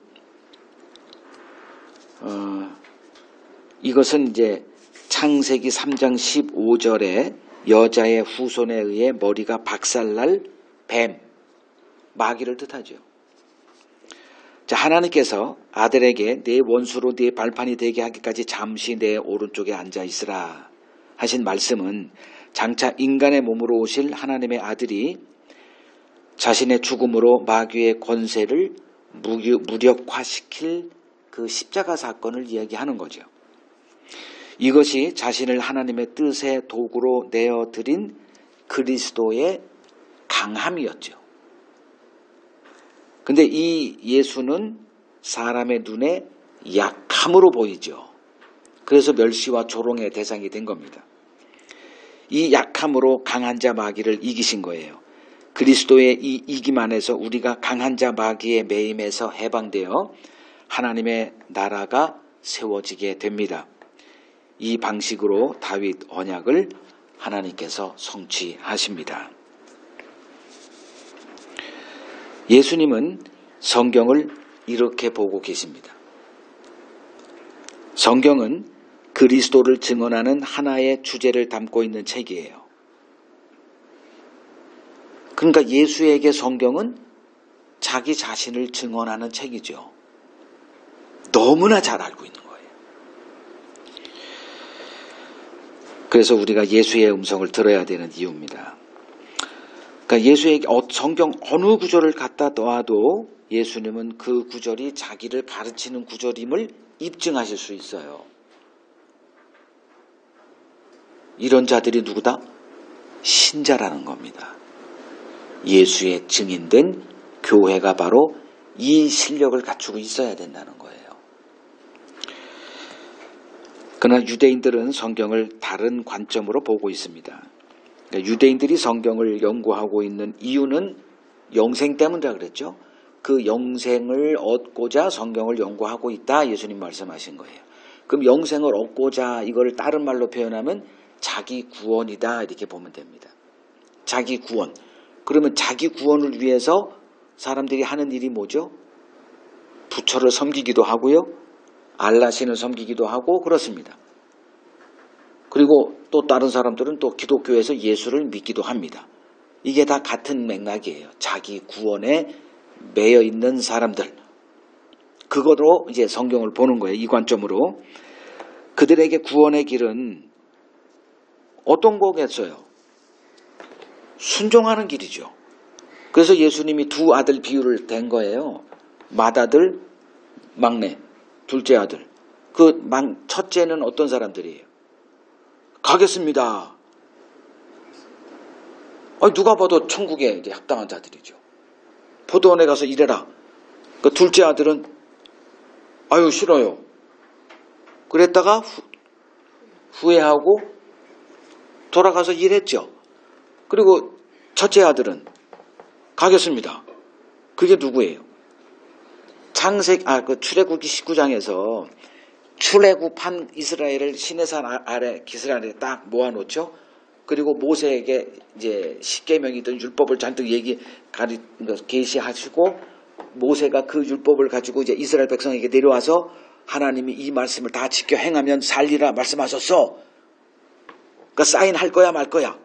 이것은 이제 창세기 3장 15절에 여자의 후손에 의해 머리가 박살날 뱀, 마귀를 뜻하죠. 자, 하나님께서 아들에게 내 원수로 네 발판이 되게 하기까지 잠시 내 오른쪽에 앉아 있으라 하신 말씀은 장차 인간의 몸으로 오실 하나님의 아들이 자신의 죽음으로 마귀의 권세를 무력화시킬 그 십자가 사건을 이야기하는 거죠. 이것이 자신을 하나님의 뜻의 도구로 내어드린 그리스도의 강함이었죠. 근데 이 예수는 사람의 눈에 약함으로 보이죠. 그래서 멸시와 조롱의 대상이 된 겁니다. 이 약함으로 강한 자 마귀를 이기신 거예요. 그리스도의 이 이김 안에서 우리가 강한 자 마귀의 매임에서 해방되어 하나님의 나라가 세워지게 됩니다. 이 방식으로 다윗 언약을 하나님께서 성취하십니다. 예수님은 성경을 이렇게 보고 계십니다. 성경은 그리스도를 증언하는 하나의 주제를 담고 있는 책이에요. 그러니까 예수에게 성경은 자기 자신을 증언하는 책이죠. 너무나 잘 알고 있는 거예요. 그래서 우리가 예수의 음성을 들어야 되는 이유입니다. 그러니까 예수에게 성경 어느 구절을 갖다 놔도 예수님은 그 구절이 자기를 가르치는 구절임을 입증하실 수 있어요. 이런 자들이 누구다? 신자라는 겁니다. 예수의 증인된 교회가 바로 이 실력을 갖추고 있어야 된다는 거예요. 그러나 유대인들은 성경을 다른 관점으로 보고 있습니다. 그러니까 유대인들이 성경을 연구하고 있는 이유는 영생 때문이라 그랬죠. 그 영생을 얻고자 성경을 연구하고 있다 예수님 말씀하신 거예요. 그럼 영생을 얻고자 이걸 다른 말로 표현하면 자기 구원이다 이렇게 보면 됩니다. 자기 구원. 그러면 자기 구원을 위해서 사람들이 하는 일이 뭐죠? 부처를 섬기기도 하고요. 알라신을 섬기기도 하고 그렇습니다. 그리고 또 다른 사람들은 또 기독교에서 예수를 믿기도 합니다. 이게 다 같은 맥락이에요. 자기 구원에 매여 있는 사람들. 그거로 이제 성경을 보는 거예요. 이 관점으로. 그들에게 구원의 길은 어떤 거겠어요? 순종하는 길이죠. 그래서 예수님이 두 아들 비유를 댄 거예요. 맏아들, 막내, 둘째 아들. 그 첫째는 어떤 사람들이에요? 가겠습니다. 누가 봐도 천국에 이제 합당한 자들이죠. 포도원에 가서 일해라. 그 둘째 아들은 아유 싫어요. 그랬다가 후회하고 돌아가서 일했죠. 그리고 첫째 아들은 가겠습니다. 그게 누구예요? 그 출애굽기 19장에서 출애굽한 이스라엘을 시내산 아래 기슬 아래 딱 모아놓죠. 그리고 모세에게 이제 십계명이든 율법을 잔뜩 계시하시고 모세가 그 율법을 가지고 이제 이스라엘 백성에게 내려와서 하나님이 이 말씀을 다 지켜 행하면 살리라 말씀하셨어. 그러니까 사인할 거야 말 거야.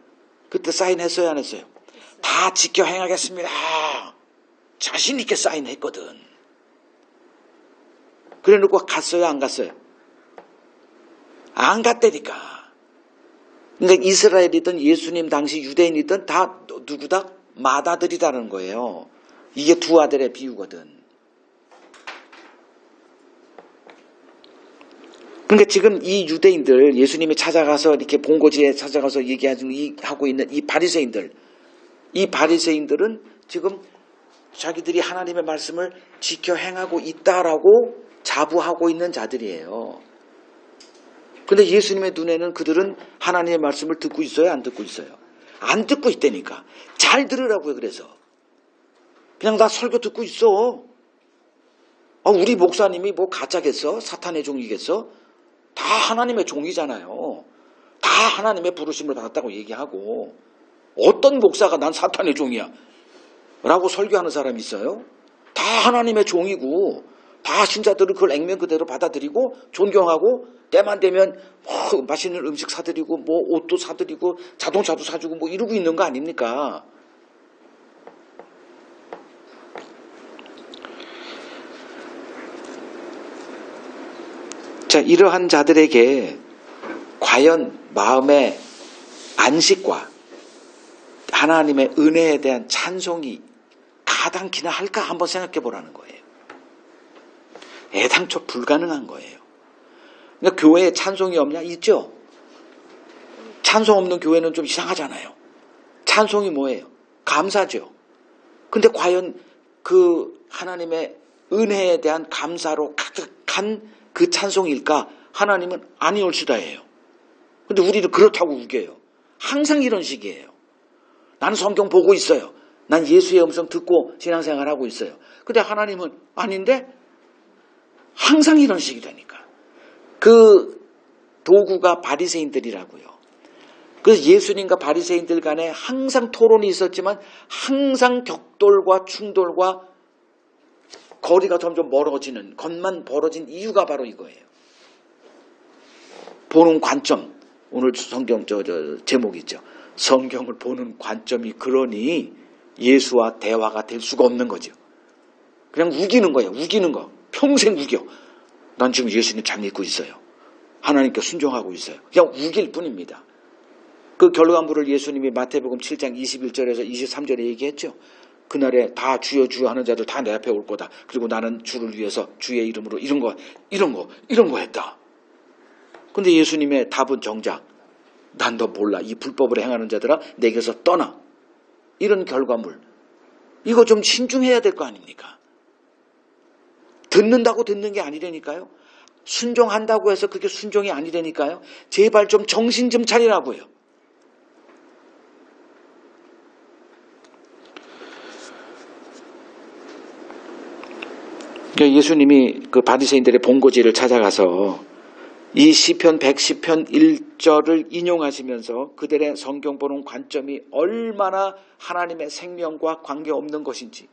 그때 사인했어요 안 했어요? 다 지켜 행하겠습니다. 자신 있게 사인했거든. 그래 놓고 갔어요 안 갔어요? 안 갔다니까. 그러니까 이스라엘이든 예수님 당시 유대인이든 다 누구다? 맏아들이라는 거예요. 이게 두 아들의 비유거든. 그러니까 지금 이 유대인들 예수님이 찾아가서 이렇게 본고지에 찾아가서 하고 있는 이 바리새인들은 지금 자기들이 하나님의 말씀을 지켜 행하고 있다라고 자부하고 있는 자들이에요. 근데 예수님의 눈에는 그들은 하나님의 말씀을 듣고 있어요? 안 듣고 있어요? 안 듣고 있다니까. 잘 들으라고요. 그래서 그냥 나 설교 듣고 있어. 우리 목사님이 뭐 가짜겠어? 사탄의 종이겠어? 다 하나님의 종이잖아요. 다 하나님의 부르심을 받았다고 얘기하고 어떤 목사가 난 사탄의 종이야 라고 설교하는 사람이 있어요? 다 하나님의 종이고 다 신자들은 그걸 액면 그대로 받아들이고 존경하고 때만 되면 뭐 맛있는 음식 사드리고 뭐 옷도 사드리고 자동차도 사주고 뭐 이러고 있는 거 아닙니까? 자, 이러한 자들에게 과연 마음의 안식과 하나님의 은혜에 대한 찬송이 가당키나 할까 한번 생각해 보라는 거예요. 애당초 불가능한 거예요. 그러니까 교회에 찬송이 없냐? 있죠. 찬송 없는 교회는 좀 이상하잖아요. 찬송이 뭐예요? 감사죠. 근데 과연 그 하나님의 은혜에 대한 감사로 가득한 그 찬송일까? 하나님은 아니올시다예요. 근데 우리는 그렇다고 우겨요. 항상 이런 식이에요. 나는 성경 보고 있어요. 난 예수의 음성 듣고 신앙생활하고 있어요. 근데 하나님은 아닌데? 항상 이런 식이라니까. 그 도구가 바리새인들이라고요. 그래서 예수님과 바리새인들 간에 항상 토론이 있었지만 항상 격돌과 충돌과 거리가 점점 멀어지는 것만 벌어진 이유가 바로 이거예요. 보는 관점. 오늘 성경 제목이죠. 성경을 보는 관점이 그러니 예수와 대화가 될 수가 없는 거죠. 그냥 우기는 거예요. 우기는 거. 평생 우겨. 난 지금 예수님 잘 믿고 있어요. 하나님께 순종하고 있어요. 그냥 우길 뿐입니다. 그 결과물을 예수님이 마태복음 7장 21절에서 23절에 얘기했죠. 그날에 다 주여 주여 하는 자들 다 내 앞에 올 거다. 그리고 나는 주를 위해서 주의 이름으로 이런 거 했다. 근데 예수님의 답은 정작 난 너 몰라. 이 불법을 행하는 자들아 내게서 떠나. 이런 결과물. 이거 좀 신중해야 될 거 아닙니까? 듣는다고 듣는 게 아니라니까요. 순종한다고 해서 그게 순종이 아니라니까요. 제발 좀 정신 좀 차리라고요. 예수님이 그 바리새인들의 본고지를 찾아가서 이 시편 110편 1절을 인용하시면서 그들의 성경 보는 관점이 얼마나 하나님의 생명과 관계없는 것인지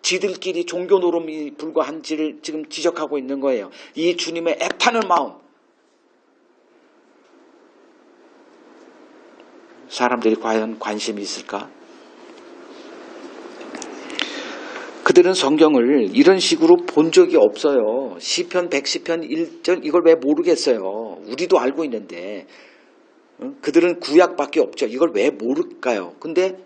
지들끼리 종교 노름이 불과한지를 지금 지적하고 있는 거예요. 이 주님의 애타는 마음. 사람들이 과연 관심이 있을까? 그들은 성경을 이런 식으로 본 적이 없어요. 시편 110편 1절 이걸 왜 모르겠어요. 우리도 알고 있는데 그들은 구약밖에 없죠. 이걸 왜 모를까요? 근데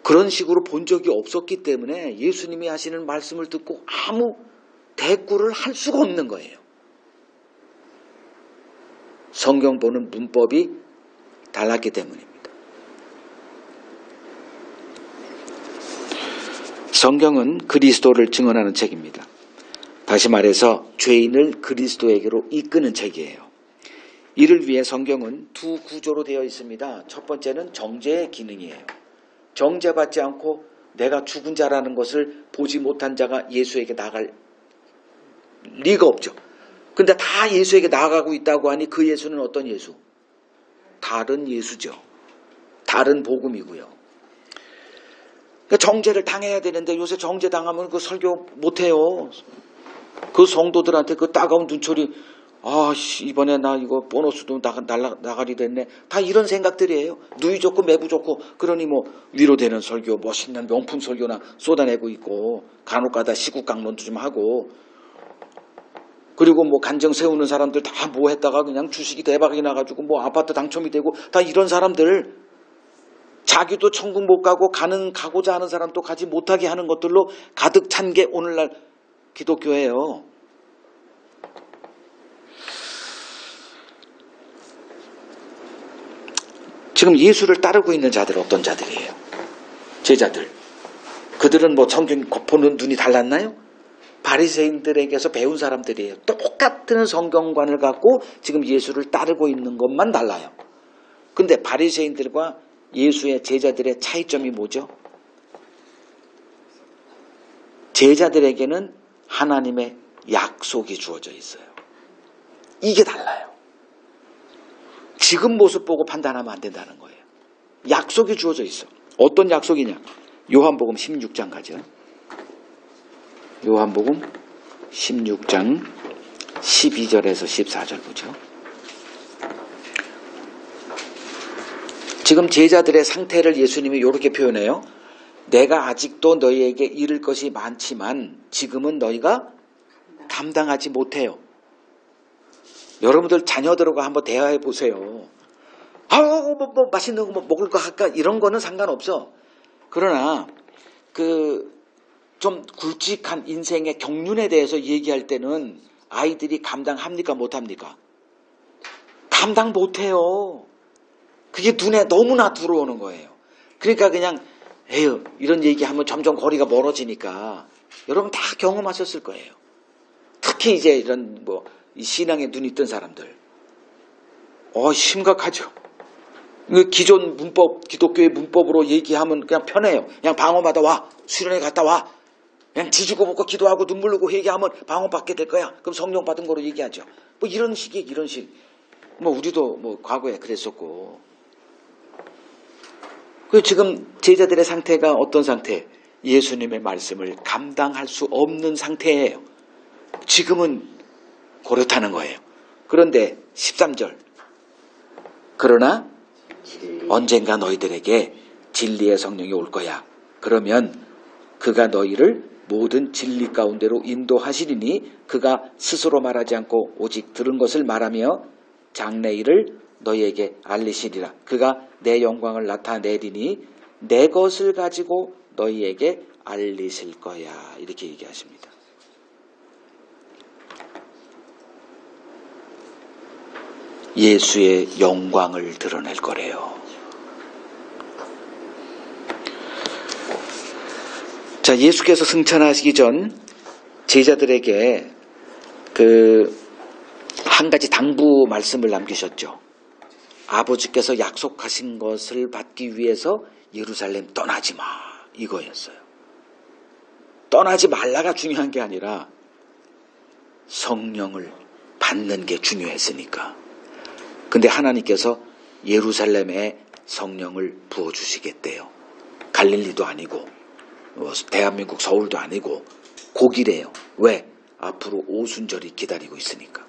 그런 식으로 본 적이 없었기 때문에 예수님이 하시는 말씀을 듣고 아무 대꾸를 할 수가 없는 거예요. 성경 보는 문법이 달랐기 때문입니다. 성경은 그리스도를 증언하는 책입니다. 다시 말해서 죄인을 그리스도에게로 이끄는 책이에요. 이를 위해 성경은 두 구조로 되어 있습니다. 첫 번째는 정죄의 기능이에요. 정죄받지 않고 내가 죽은 자라는 것을 보지 못한 자가 예수에게 나갈 리가 없죠. 근데 다 예수에게 나아가고 있다고 하니 그 예수는 어떤 예수? 다른 예수죠. 다른 복음이고요. 그러니까 정죄를 당해야 되는데 요새 정죄 당하면 그 설교 못해요. 그 성도들한테 그 따가운 눈초리, 이번에 나 이거 보너스도 나가리 됐네. 다 이런 생각들이에요. 누이 좋고 매부 좋고 그러니 뭐 위로되는 설교, 멋있는 명품 설교나 쏟아내고 있고 간혹가다 시국 강론도 좀 하고, 그리고 뭐 간정 세우는 사람들 다 뭐 했다가 그냥 주식이 대박이 나가지고 뭐 아파트 당첨이 되고 다 이런 사람들, 자기도 천국 못 가고 가고자 하는 사람도 가지 못하게 하는 것들로 가득 찬 게 오늘날 기독교예요. 지금 예수를 따르고 있는 자들 어떤 자들이에요? 제자들. 그들은 뭐 성경 보는 눈이 달랐나요? 바리새인들에게서 배운 사람들이에요. 똑같은 성경관을 갖고 지금 예수를 따르고 있는 것만 달라요. 근데 바리새인들과 예수의 제자들의 차이점이 뭐죠? 제자들에게는 하나님의 약속이 주어져 있어요. 이게 달라요. 지금 모습 보고 판단하면 안 된다는 거예요. 약속이 주어져 있어. 어떤 약속이냐? 요한복음 16장 가죠. 요한복음 16장 12절에서 14절 보죠. 지금 제자들의 상태를 예수님이 이렇게 표현해요. 내가 아직도 너희에게 이를 것이 많지만 지금은 너희가 감당하지 못해요. 여러분들 자녀들하고 한번 대화해 보세요. 뭐 맛있는 거 먹을 거 할까? 이런 거는 상관없어. 그러나 좀 굵직한 인생의 경륜에 대해서 얘기할 때는 아이들이 감당합니까? 못합니까? 감당 못해요. 그게 눈에 너무나 들어오는 거예요. 그러니까 그냥 이런 얘기하면 점점 거리가 멀어지니까 여러분 다 경험하셨을 거예요. 특히 이제 이런 이 신앙에 눈이 뜬 사람들. 심각하죠. 기존 문법, 기독교의 문법으로 얘기하면 그냥 편해요. 그냥 방언받아 와. 수련회 갔다 와. 그냥 지지고 볶고 기도하고 눈물 흘리고 회개하면 방언 받게 될 거야. 그럼 성령 받은 거로 얘기하죠. 이런 식. 우리도 과거에 그랬었고. 지금 제자들의 상태가 어떤 상태? 예수님의 말씀을 감당할 수 없는 상태예요. 지금은 그렇다는 거예요. 그런데 13절. 그러나 언젠가 너희들에게 진리의 성령이 올 거야. 그러면 그가 너희를 모든 진리 가운데로 인도하시리니 그가 스스로 말하지 않고 오직 들은 것을 말하며 장래일을 너희에게 알리시리라. 그가 내 영광을 나타내리니 내 것을 가지고 너희에게 알리실 거야. 이렇게 얘기하십니다. 예수의 영광을 드러낼 거래요. 자, 예수께서 승천하시기 전 제자들에게 한 가지 당부 말씀을 남기셨죠. 아버지께서 약속하신 것을 받기 위해서 예루살렘 떠나지 마. 이거였어요. 떠나지 말라가 중요한 게 아니라 성령을 받는 게 중요했으니까. 근데 하나님께서 예루살렘에 성령을 부어주시겠대요. 갈릴리도 아니고 대한민국 서울도 아니고 고기래요. 왜? 앞으로 오순절이 기다리고 있으니까.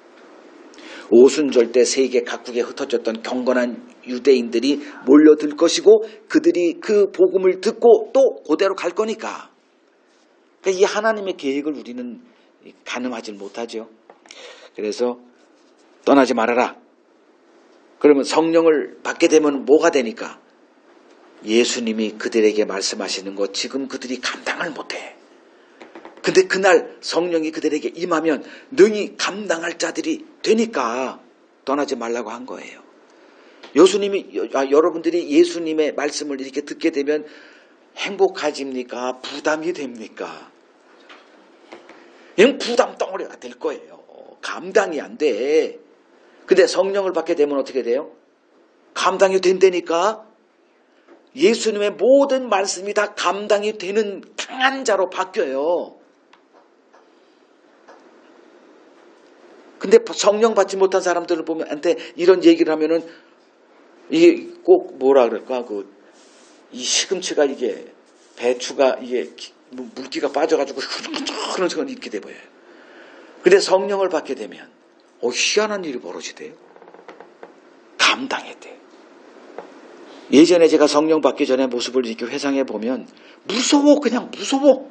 오순절 때 세계 각국에 흩어졌던 경건한 유대인들이 몰려들 것이고 그들이 그 복음을 듣고 또 그대로 갈 거니까. 그러니까 이 하나님의 계획을 우리는 가늠하지 못하죠. 그래서 떠나지 말아라. 그러면 성령을 받게 되면 뭐가 되니까? 예수님이 그들에게 말씀하시는 것 지금 그들이 감당을 못해. 근데 그날 성령이 그들에게 임하면 능히 감당할 자들이 되니까 떠나지 말라고 한 거예요. 여러분들이 예수님의 말씀을 이렇게 듣게 되면 행복해집니까? 부담이 됩니까? 그냥 부담 덩어리가 될 거예요. 감당이 안 돼. 근데 성령을 받게 되면 어떻게 돼요? 감당이 된다니까. 예수님의 모든 말씀이 다 감당이 되는 강한 자로 바뀌어요. 근데 성령 받지 못한 사람들을 보면 한테 이런 얘기를 하면은 이게 꼭 뭐라 그럴까? 이 시금치가 이게 배추가 이게 물기가 빠져가지고 그런 식으로 이렇게 돼 보여요. 근데 성령을 받게 되면 희한한 일이 벌어지대요. 감당해야 돼요. 예전에 제가 성령 받기 전에 모습을 이렇게 회상해 보면 무서워, 그냥 무서워.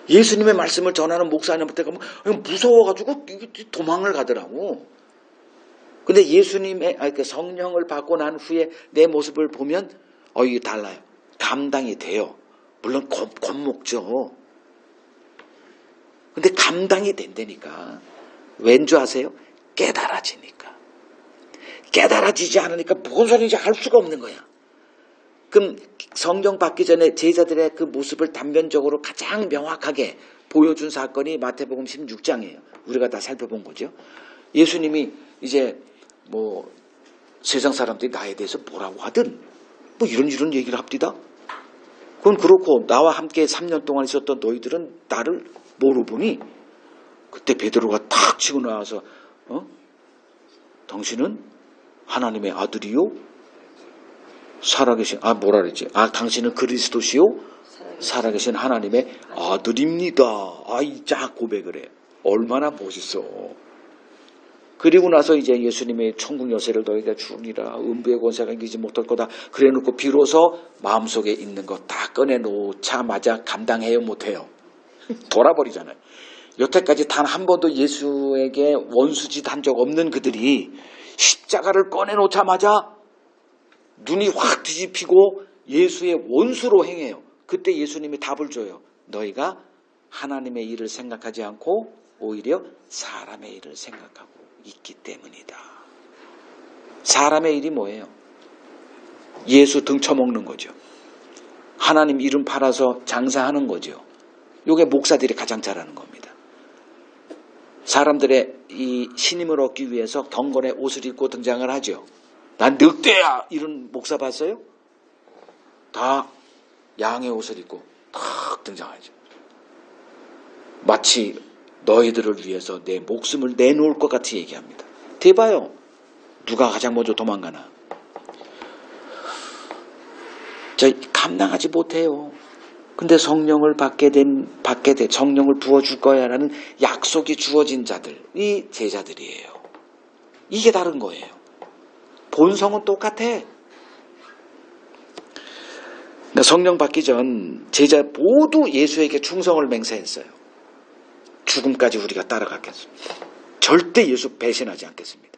예수님의 말씀을 전하는 목사님한테 가면 무서워가지고 도망을 가더라고. 근데 예수님의 성령을 받고 난 후에 내 모습을 보면 이게 달라요. 감당이 돼요. 물론 겁먹죠. 근데 감당이 된다니까. 왠 줄 아세요? 깨달아지니까. 깨달아지지 않으니까 무슨 소리인지 알 수가 없는 거야. 그럼 성령 받기 전에 제자들의 그 모습을 단면적으로 가장 명확하게 보여준 사건이 마태복음 16장이에요. 우리가 다 살펴본 거죠. 예수님이 이제 세상 사람들이 나에 대해서 뭐라고 하든 이런 얘기를 합디다. 그건 그렇고 나와 함께 3년 동안 있었던 너희들은 나를 모르보니, 그때 베드로가 탁 치고 나와서 당신은 하나님의 아들이요? 살아계신 뭐라 그랬지? 당신은 그리스도시요? 살아계신 하나님의 아들입니다. 이 쫙 고백을 해. 얼마나 멋있어. 그리고 나서 이제 예수님의 천국 여세를 너희가 주니라, 음부의 권세가 이기지 못할 거다. 그래놓고 비로소 마음속에 있는 거 다 꺼내놓자마자 감당해요, 못해요? 돌아버리잖아요. 여태까지 단 한 번도 예수에게 원수짓 한 적 없는 그들이 십자가를 꺼내놓자마자 눈이 확 뒤집히고 예수의 원수로 행해요. 그때 예수님이 답을 줘요. 너희가 하나님의 일을 생각하지 않고 오히려 사람의 일을 생각하고 있기 때문이다. 사람의 일이 뭐예요? 예수 등쳐먹는 거죠. 하나님 이름 팔아서 장사하는 거죠. 이게 목사들이 가장 잘하는 겁니다. 사람들의 이 신임을 얻기 위해서 경건의 옷을 입고 등장을 하죠. 난 늑대야! 이런 목사 봤어요? 다 양의 옷을 입고 탁 등장하죠. 마치 너희들을 위해서 내 목숨을 내놓을 것 같이 얘기합니다. 대봐요. 누가 가장 먼저 도망가나. 감당하지 못해요. 근데 성령을 받게 돼 성령을 부어줄 거야 라는 약속이 주어진 자들이 제자들이에요. 이게 다른 거예요. 본성은 똑같아. 그러니까 성령 받기 전 제자 모두 예수에게 충성을 맹세했어요. 죽음까지 우리가 따라가겠습니다. 절대 예수 배신하지 않겠습니다.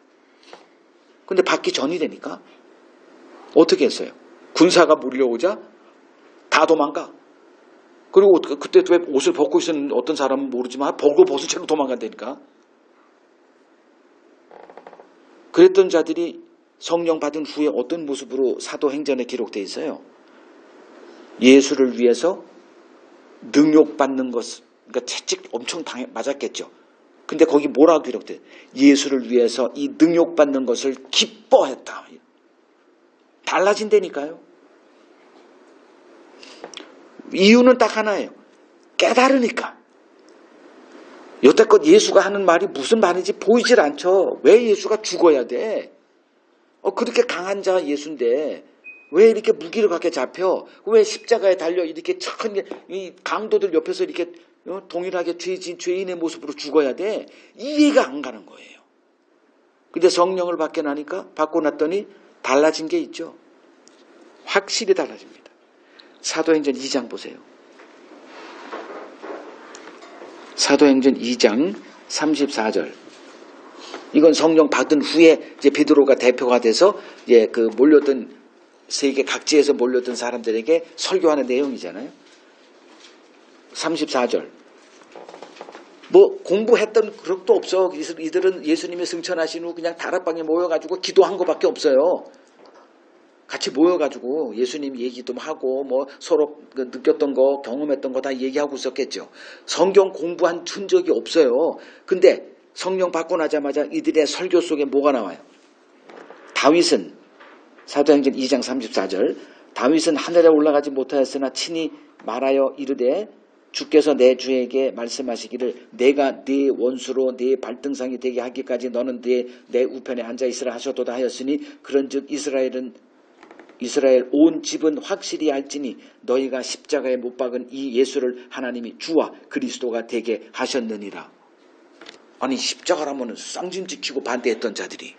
근데 받기 전이 되니까 어떻게 했어요? 군사가 몰려오자 다 도망가. 그리고 그때 왜 옷을 벗고 있는 어떤 사람은 모르지만 벗고 벗은 채로 도망간다니까. 그랬던 자들이 성령 받은 후에 어떤 모습으로 사도행전에 기록되어 있어요? 예수를 위해서 능욕받는 것, 그러니까 채찍 엄청 맞았겠죠. 근데 거기 뭐라고 기록돼? 예수를 위해서 이 능욕받는 것을 기뻐했다. 달라진다니까요. 이유는 딱 하나예요. 깨달으니까. 여태껏 예수가 하는 말이 무슨 말인지 보이질 않죠. 왜 예수가 죽어야 돼? 그렇게 강한 자 예수인데 왜 이렇게 무기를 갖게 잡혀? 왜 십자가에 달려 이렇게 착한 이 강도들 옆에서 이렇게 동일하게 죄인의 모습으로 죽어야 돼? 이해가 안 가는 거예요. 근데 성령을 받고 났더니 달라진 게 있죠. 확실히 달라집니다. 사도행전 2장 보세요. 사도행전 2장 34절. 이건 성령 받은 후에 이제 베드로가 대표가 돼서 이제 그 몰려든 세계 각지에서 몰려든 사람들에게 설교하는 내용이잖아요. 34절. 공부했던 그릇도 없어. 이들은 예수님이 승천하신 후 그냥 다락방에 모여가지고 기도한 것밖에 없어요. 같이 모여가지고 예수님 얘기도 하고 서로 느꼈던 거 경험했던 거 다 얘기하고 있었겠죠. 성경 공부한 흔적이 없어요. 근데 성령 받고 나자마자 이들의 설교 속에 뭐가 나와요? 다윗은 사도행전 2장 34절 다윗은 하늘에 올라가지 못하였으나 친히 말하여 이르되 주께서 내 주에게 말씀하시기를 내가 네 원수로 네 발등상이 되게 하기까지 너는 내 우편에 앉아있으라 하셨도다 하였으니 그런즉 이스라엘 온 집은 확실히 알지니 너희가 십자가에 못 박은 이 예수를 하나님이 주와 그리스도가 되게 하셨느니라. 아니 십자가라면 쌍진 지키고 반대했던 자들이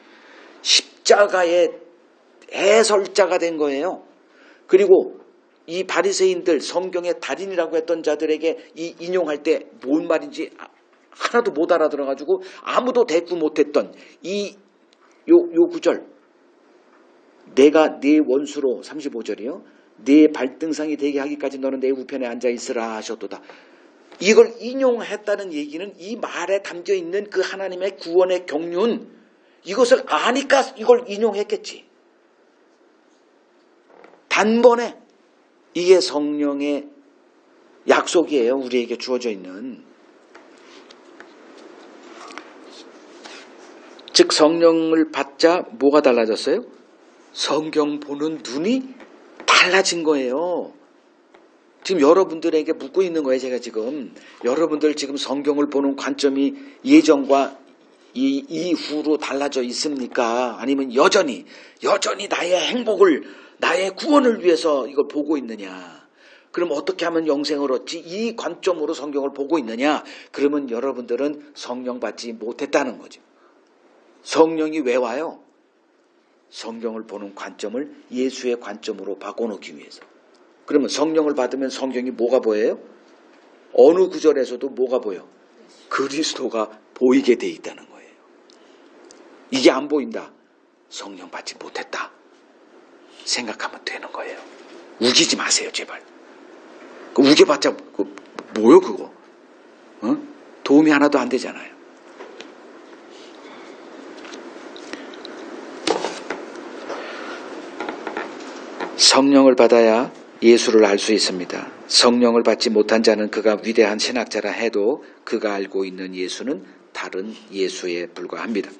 십자가의 해설자가 된 거예요. 그리고 이 바리새인들 성경의 달인이라고 했던 자들에게 이 인용할 때 뭔 말인지 하나도 못 알아들어가지고 아무도 대꾸 못했던 요 구절 내가 네 원수로 35절이요. 네 발등상이 되게 하기까지 너는 내 우편에 앉아있으라 하셨도다. 이걸 인용했다는 얘기는 이 말에 담겨있는 그 하나님의 구원의 경륜 이것을 아니까 이걸 인용했겠지. 단번에 이게 성령의 약속이에요. 우리에게 주어져 있는. 즉 성령을 받자 뭐가 달라졌어요? 성경 보는 눈이 달라진 거예요. 지금 여러분들에게 묻고 있는 거예요. 제가 지금 여러분들 지금 성경을 보는 관점이 예전과 이후로 달라져 있습니까? 아니면 여전히 나의 행복을 나의 구원을 위해서 이걸 보고 있느냐? 그럼 어떻게 하면 영생을 얻지? 이 관점으로 성경을 보고 있느냐? 그러면 여러분들은 성령 받지 못했다는 거죠. 성령이 왜 와요? 성경을 보는 관점을 예수의 관점으로 바꿔놓기 위해서. 그러면 성령을 받으면 성경이 뭐가 보여요? 어느 구절에서도 뭐가 보여? 그리스도가 보이게 돼 있다는 거예요. 이게 안 보인다. 성령 받지 못했다. 생각하면 되는 거예요. 우기지 마세요, 제발. 우겨봤자 뭐요 그거? 도움이 하나도 안 되잖아요. 성령을 받아야 예수를 알 수 있습니다. 성령을 받지 못한 자는 그가 위대한 신학자라 해도 그가 알고 있는 예수는 다른 예수에 불과합니다.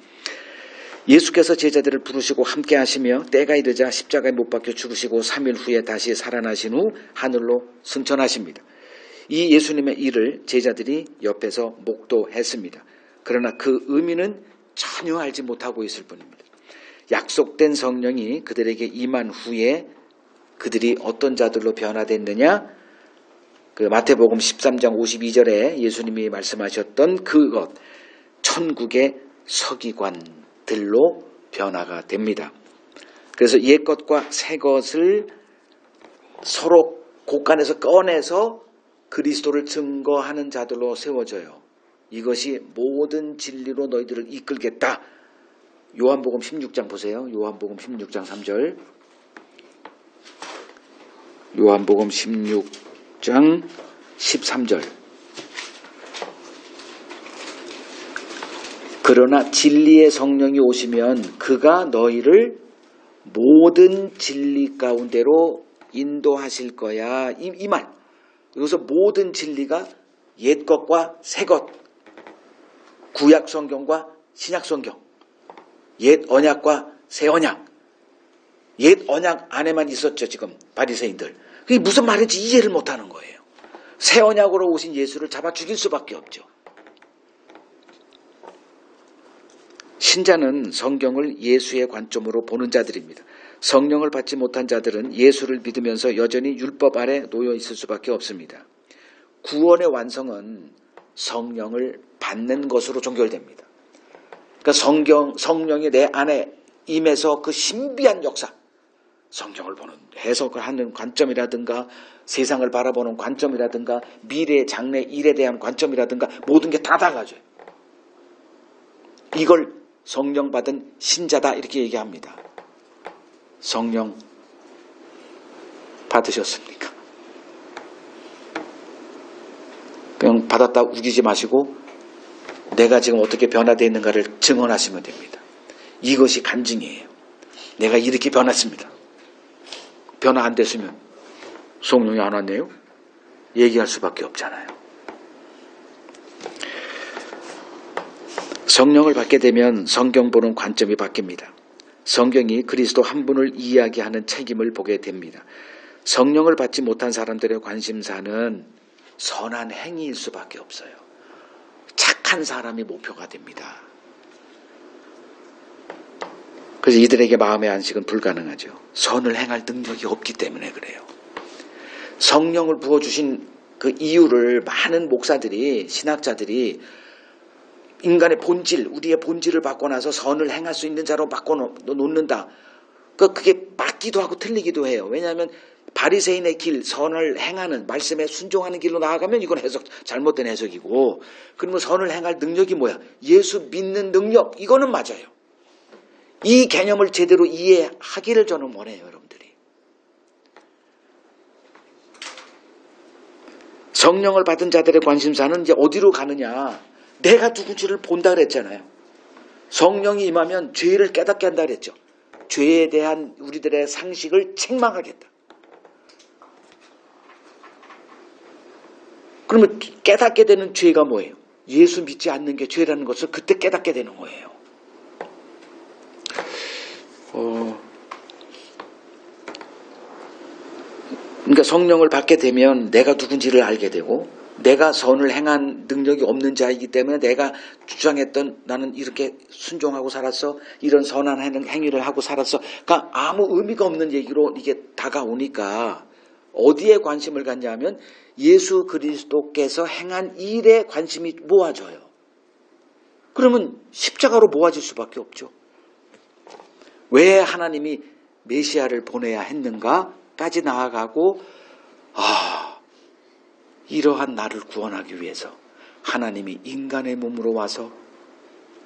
예수께서 제자들을 부르시고 함께 하시며 때가 이르자 십자가에 못 박혀 죽으시고 3일 후에 다시 살아나신 후 하늘로 승천하십니다. 이 예수님의 일을 제자들이 옆에서 목도했습니다. 그러나 그 의미는 전혀 알지 못하고 있을 뿐입니다. 약속된 성령이 그들에게 임한 후에 그들이 어떤 자들로 변화됐느냐? 그 마태복음 13장 52절에 예수님이 말씀하셨던 그것, 천국의 서기관들로 변화가 됩니다. 그래서 옛것과 새것을 서로 곳간에서 꺼내서 그리스도를 증거하는 자들로 세워져요. 이것이 모든 진리로 너희들을 이끌겠다. 요한복음 16장 보세요. 요한복음 16장 3절. 요한복음 16장 13절. 그러나 진리의 성령이 오시면 그가 너희를 모든 진리 가운데로 인도하실 거야. 이 말. 여기서 모든 진리가 옛 것과 새 것, 구약 성경과 신약 성경, 옛 언약과 새 언약. 옛 언약 안에만 있었죠. 지금 바리새인들. 그게 무슨 말인지 이해를 못하는 거예요. 새 언약으로 오신 예수를 잡아 죽일 수밖에 없죠. 신자는 성경을 예수의 관점으로 보는 자들입니다. 성령을 받지 못한 자들은 예수를 믿으면서 여전히 율법 아래 놓여 있을 수밖에 없습니다. 구원의 완성은 성령을 받는 것으로 종결됩니다. 그러니까 성령이 내 안에 임해서 그 신비한 역사, 성경을 보는 해석을 하는 관점이라든가 세상을 바라보는 관점이라든가 미래, 장래, 일에 대한 관점이라든가 모든 게 다 달라져요. 이걸 성령 받은 신자다 이렇게 얘기합니다. 성령 받으셨습니까? 그냥 받았다 우기지 마시고 내가 지금 어떻게 변화되어 있는가를 증언하시면 됩니다. 이것이 간증이에요. 내가 이렇게 변했습니다. 변화 안 됐으면 성령이 안 왔네요? 얘기할 수밖에 없잖아요. 성령을 받게 되면 성경 보는 관점이 바뀝니다. 성경이 그리스도 한 분을 이야기하는 책임을 보게 됩니다. 성령을 받지 못한 사람들의 관심사는 선한 행위일 수밖에 없어요. 착한 사람이 목표가 됩니다. 그래서 이들에게 마음의 안식은 불가능하죠. 선을 행할 능력이 없기 때문에 그래요. 성령을 부어주신 그 이유를 많은 목사들이, 신학자들이 인간의 본질, 우리의 본질을 받고 나서 선을 행할 수 있는 자로 바꿔놓는다. 그게 맞기도 하고 틀리기도 해요. 왜냐하면 바리새인의 길, 선을 행하는, 말씀에 순종하는 길로 나아가면 이건 잘못된 해석이고, 그러면 선을 행할 능력이 뭐야? 예수 믿는 능력, 이거는 맞아요. 이 개념을 제대로 이해하기를 저는 원해요, 여러분들이. 성령을 받은 자들의 관심사는 이제 어디로 가느냐? 내가 누군지를 본다 그랬잖아요. 성령이 임하면 죄를 깨닫게 한다 그랬죠. 죄에 대한 우리들의 상식을 책망하겠다. 그러면 깨닫게 되는 죄가 뭐예요? 예수 믿지 않는 게 죄라는 것을 그때 깨닫게 되는 거예요. 그러니까 성령을 받게 되면 내가 누군지를 알게 되고, 내가 선을 행한 능력이 없는 자이기 때문에 내가 주장했던 나는 이렇게 순종하고 살았어, 이런 선한 행위를 하고 살았어, 그러니까 아무 의미가 없는 얘기로 이게 다가오니까 어디에 관심을 갖냐면 예수 그리스도께서 행한 일에 관심이 모아져요. 그러면 십자가로 모아질 수밖에 없죠. 왜 하나님이 메시아를 보내야 했는가까지 나아가고, 이러한 나를 구원하기 위해서 하나님이 인간의 몸으로 와서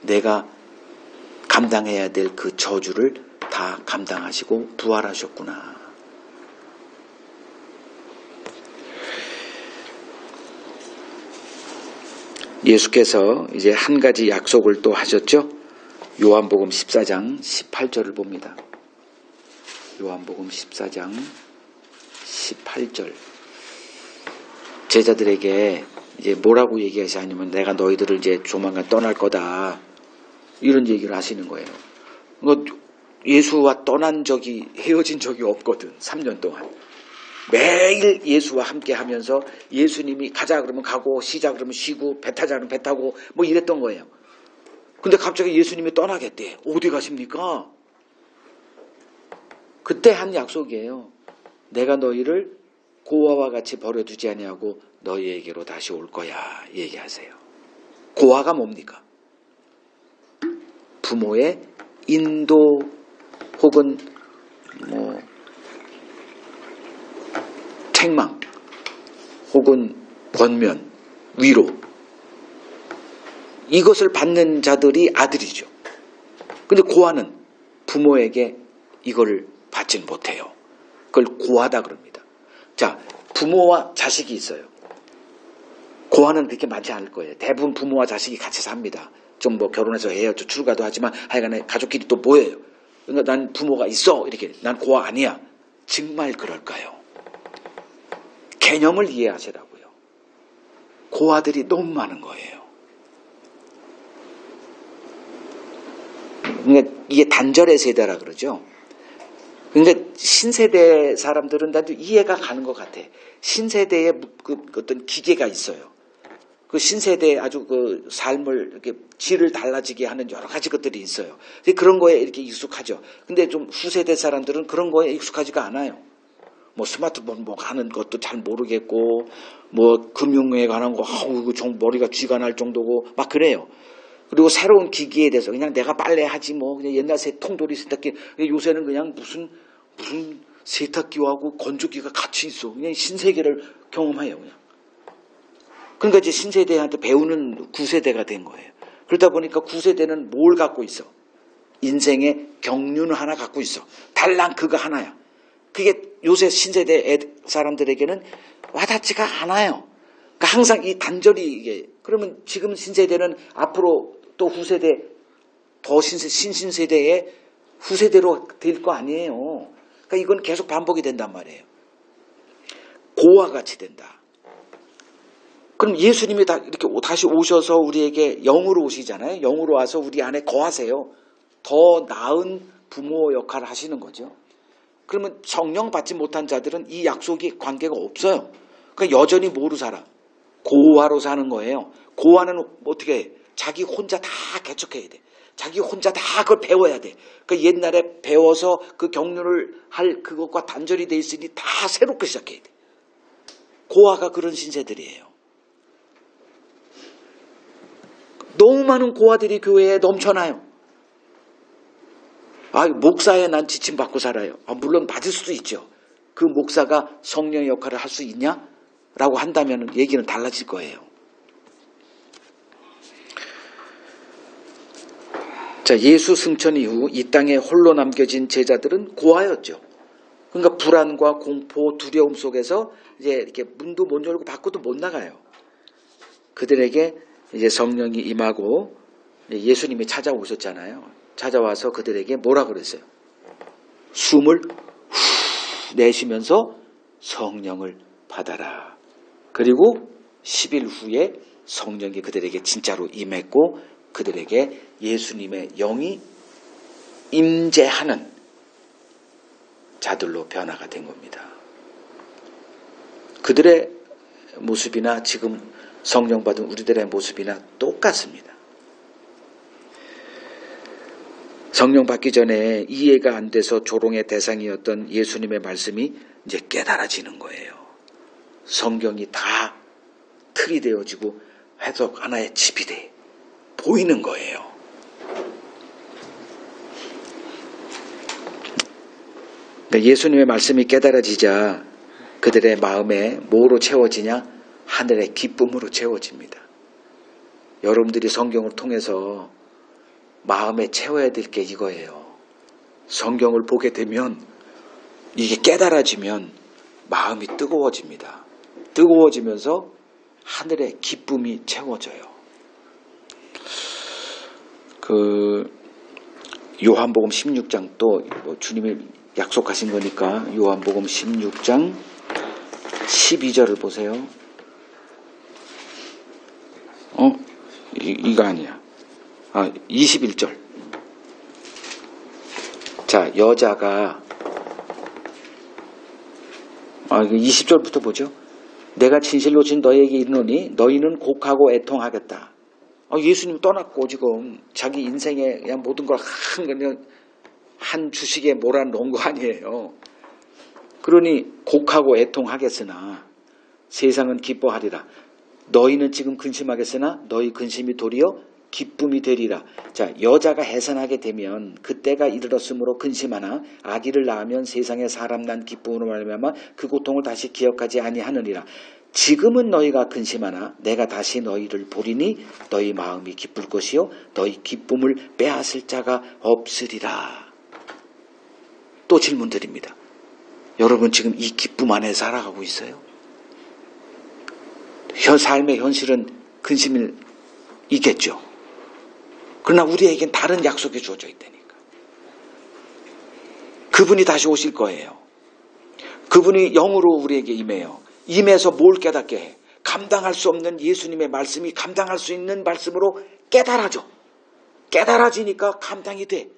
내가 감당해야 될 그 저주를 다 감당하시고 부활하셨구나. 예수께서 이제 한 가지 약속을 또 하셨죠. 요한복음 14장 18절을 봅니다. 요한복음 14장 18절. 제자들에게 이제 뭐라고 얘기하시냐면 내가 너희들을 이제 조만간 떠날 거다, 이런 얘기를 하시는 거예요. 예수와 헤어진 적이 없거든. 3년 동안 매일 예수와 함께 하면서 예수님이 가자 그러면 가고, 쉬자 그러면 쉬고, 배 타자 그러면 배 타고 뭐 이랬던 거예요. 근데 갑자기 예수님이 떠나겠대. 어디 가십니까? 그때 한 약속이에요. 내가 너희를 고아와 같이 버려두지 아니하고 너희에게로 다시 올 거야, 얘기하세요. 고아가 뭡니까? 부모의 인도 혹은 책망 혹은 권면, 위로, 이것을 받는 자들이 아들이죠. 근데 고아는 부모에게 이걸 받지는 못해요. 그걸 고아다 그럽니다. 자, 부모와 자식이 있어요. 고아는 그렇게 많지 않을 거예요. 대부분 부모와 자식이 같이 삽니다. 좀 결혼해서 헤어져 출가도 하지만 하여간에 가족끼리 또 모여요. 그러니까 난 부모가 있어, 이렇게. 난 고아 아니야. 정말 그럴까요? 개념을 이해하시라고요. 고아들이 너무 많은 거예요. 그러니까 이게 단절의 세대라 그러죠. 그러니까 신세대 사람들은 나도 이해가 가는 것 같아. 신세대에 그 어떤 기계가 있어요. 그 신세대에 아주 그 삶을 이렇게 질을 달라지게 하는 여러 가지 것들이 있어요. 그런 거에 이렇게 익숙하죠. 근데 좀 후세대 사람들은 그런 거에 익숙하지가 않아요. 스마트폰 하는 것도 잘 모르겠고, 금융에 관한 거, 머리가 쥐가 날 정도고, 막 그래요. 그리고 새로운 기기에 대해서 그냥 내가 빨래하지 그냥 옛날 통돌이 세탁기, 요새는 그냥 무슨 세탁기하고 건조기가 같이 있어. 그냥 신세계를 경험해요, 그냥. 그러니까 이제 신세대한테 배우는 구세대가 된 거예요. 그러다 보니까 구세대는 뭘 갖고 있어? 인생의 경륜을 하나 갖고 있어. 달랑 그거 하나야. 그게 요새 신세대 사람들에게는 와닿지가 않아요. 그러니까 항상 이 단절이 이게, 그러면 지금 신세대는 앞으로 또 후세대, 더 신신세대의 후세대로 될 거 아니에요. 그러니까 이건 계속 반복이 된단 말이에요. 고아같이 된다. 그럼 예수님이 이렇게 다시 오셔서 우리에게 영으로 오시잖아요. 영으로 와서 우리 안에 거하세요. 더 나은 부모 역할을 하시는 거죠. 그러면 성령 받지 못한 자들은 이 약속이 관계가 없어요. 그러니까 여전히 뭐로 살아? 고아로 사는 거예요. 고아는 어떻게 해? 자기 혼자 다 개척해야 돼. 자기 혼자 다 그걸 배워야 돼. 그러니까 옛날에 배워서 그 경륜을 할 그것과 단절이 돼 있으니 다 새롭게 시작해야 돼. 고아가 그런 신세들이에요. 너무 많은 고아들이 교회에 넘쳐나요. 목사에 난 지침받고 살아요. 물론 받을 수도 있죠. 그 목사가 성령의 역할을 할 수 있냐? 라고 한다면 얘기는 달라질 거예요. 자, 예수 승천 이후 이 땅에 홀로 남겨진 제자들은 고아였죠. 그러니까 불안과 공포, 두려움 속에서 이제 이렇게 문도 못 열고 밖으로도 못 나가요. 그들에게 이제 성령이 임하고 예수님이 찾아오셨잖아요. 찾아와서 그들에게 뭐라 그랬어요? 숨을 후 내쉬면서 성령을 받아라. 그리고 10일 후에 성령이 그들에게 진짜로 임했고 그들에게 예수님의 영이 임재하는 자들로 변화가 된 겁니다. 그들의 모습이나 지금 성령 받은 우리들의 모습이나 똑같습니다. 성령 받기 전에 이해가 안 돼서 조롱의 대상이었던 예수님의 말씀이 이제 깨달아지는 거예요. 성경이 다 틀이 되어지고 해석 하나의 집이 돼 보이는 거예요. 예수님의 말씀이 깨달아지자 그들의 마음에 뭐로 채워지냐? 하늘의 기쁨으로 채워집니다. 여러분들이 성경을 통해서 마음에 채워야 될 게 이거예요. 성경을 보게 되면 이게 깨달아지면 마음이 뜨거워집니다. 뜨거워지면서 하늘의 기쁨이 채워져요. 요한복음 16장 또 주님이 약속하신 거니까 요한복음 16장 12절을 보세요. 이거 아니야. 21절. 자, 여자가 20절부터 보죠. 내가 진실로 진 너에게 이르노니 너희는 곡하고 애통하겠다. 예수님 떠났고 지금 자기 인생의 그냥 모든 걸 한 주식에 몰아넣은 거 아니에요. 그러니 곡하고 애통하겠으나 세상은 기뻐하리라. 너희는 지금 근심하겠으나 너희 근심이 도리어 기쁨이 되리라. 자, 여자가 해산하게 되면 그때가 이르렀으므로 근심하나 아기를 낳으면 세상에 사람 난 기쁨으로 말미암아 그 고통을 다시 기억하지 아니하느니라. 지금은 너희가 근심하나 내가 다시 너희를 보리니 너희 마음이 기쁠 것이요 너희 기쁨을 빼앗을 자가 없으리라. 또 질문 드립니다. 여러분 지금 이 기쁨 안에 살아가고 있어요? 삶의 현실은 근심이 있겠죠. 그러나 우리에겐 다른 약속이 주어져 있다니까. 그분이 다시 오실 거예요. 그분이 영으로 우리에게 임해요. 임해서 뭘 깨닫게 해? 감당할 수 없는 예수님의 말씀이 감당할 수 있는 말씀으로 깨달아져. 깨달아지니까 감당이 돼.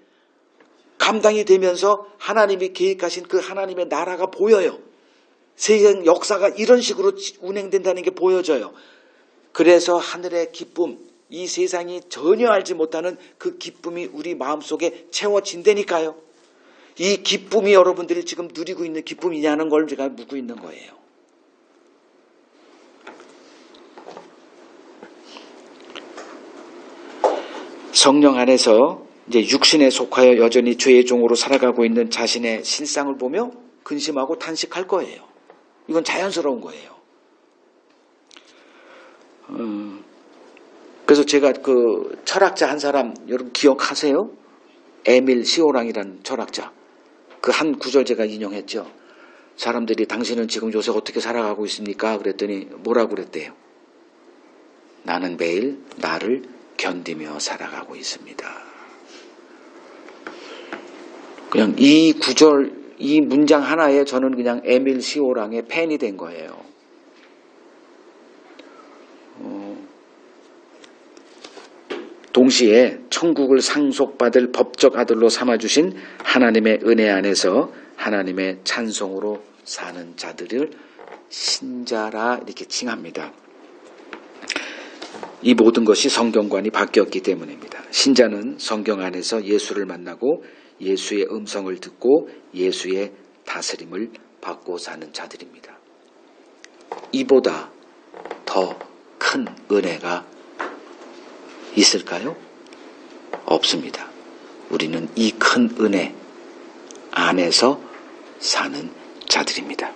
감당이 되면서 하나님이 계획하신 그 하나님의 나라가 보여요. 세상 역사가 이런 식으로 운행된다는 게 보여져요. 그래서 하늘의 기쁨, 이 세상이 전혀 알지 못하는 그 기쁨이 우리 마음속에 채워진다니까요. 이 기쁨이 여러분들이 지금 누리고 있는 기쁨이냐는 걸 제가 묻고 있는 거예요. 성령 안에서 이제 육신에 속하여 여전히 죄의 종으로 살아가고 있는 자신의 실상을 보며 근심하고 탄식할 거예요. 이건 자연스러운 거예요. 그래서 제가 그 철학자 한 사람 여러분 기억하세요? 에밀 시오랑이라는 철학자. 그 한 구절 제가 인용했죠. 사람들이 당신은 지금 요새 어떻게 살아가고 있습니까? 그랬더니 뭐라고 그랬대요? 나는 매일 나를 견디며 살아가고 있습니다. 그냥 이 구절, 이 문장 하나에 저는 그냥 에밀 시오랑의 팬이 된 거예요. 동시에 천국을 상속받을 법적 아들로 삼아주신 하나님의 은혜 안에서 하나님의 찬송으로 사는 자들을 신자라 이렇게 칭합니다. 이 모든 것이 성경관이 바뀌었기 때문입니다. 신자는 성경 안에서 예수를 만나고 예수의 음성을 듣고 예수의 다스림을 받고 사는 자들입니다. 이보다 더 큰 은혜가 있을까요? 없습니다. 우리는 이 큰 은혜 안에서 사는 자들입니다.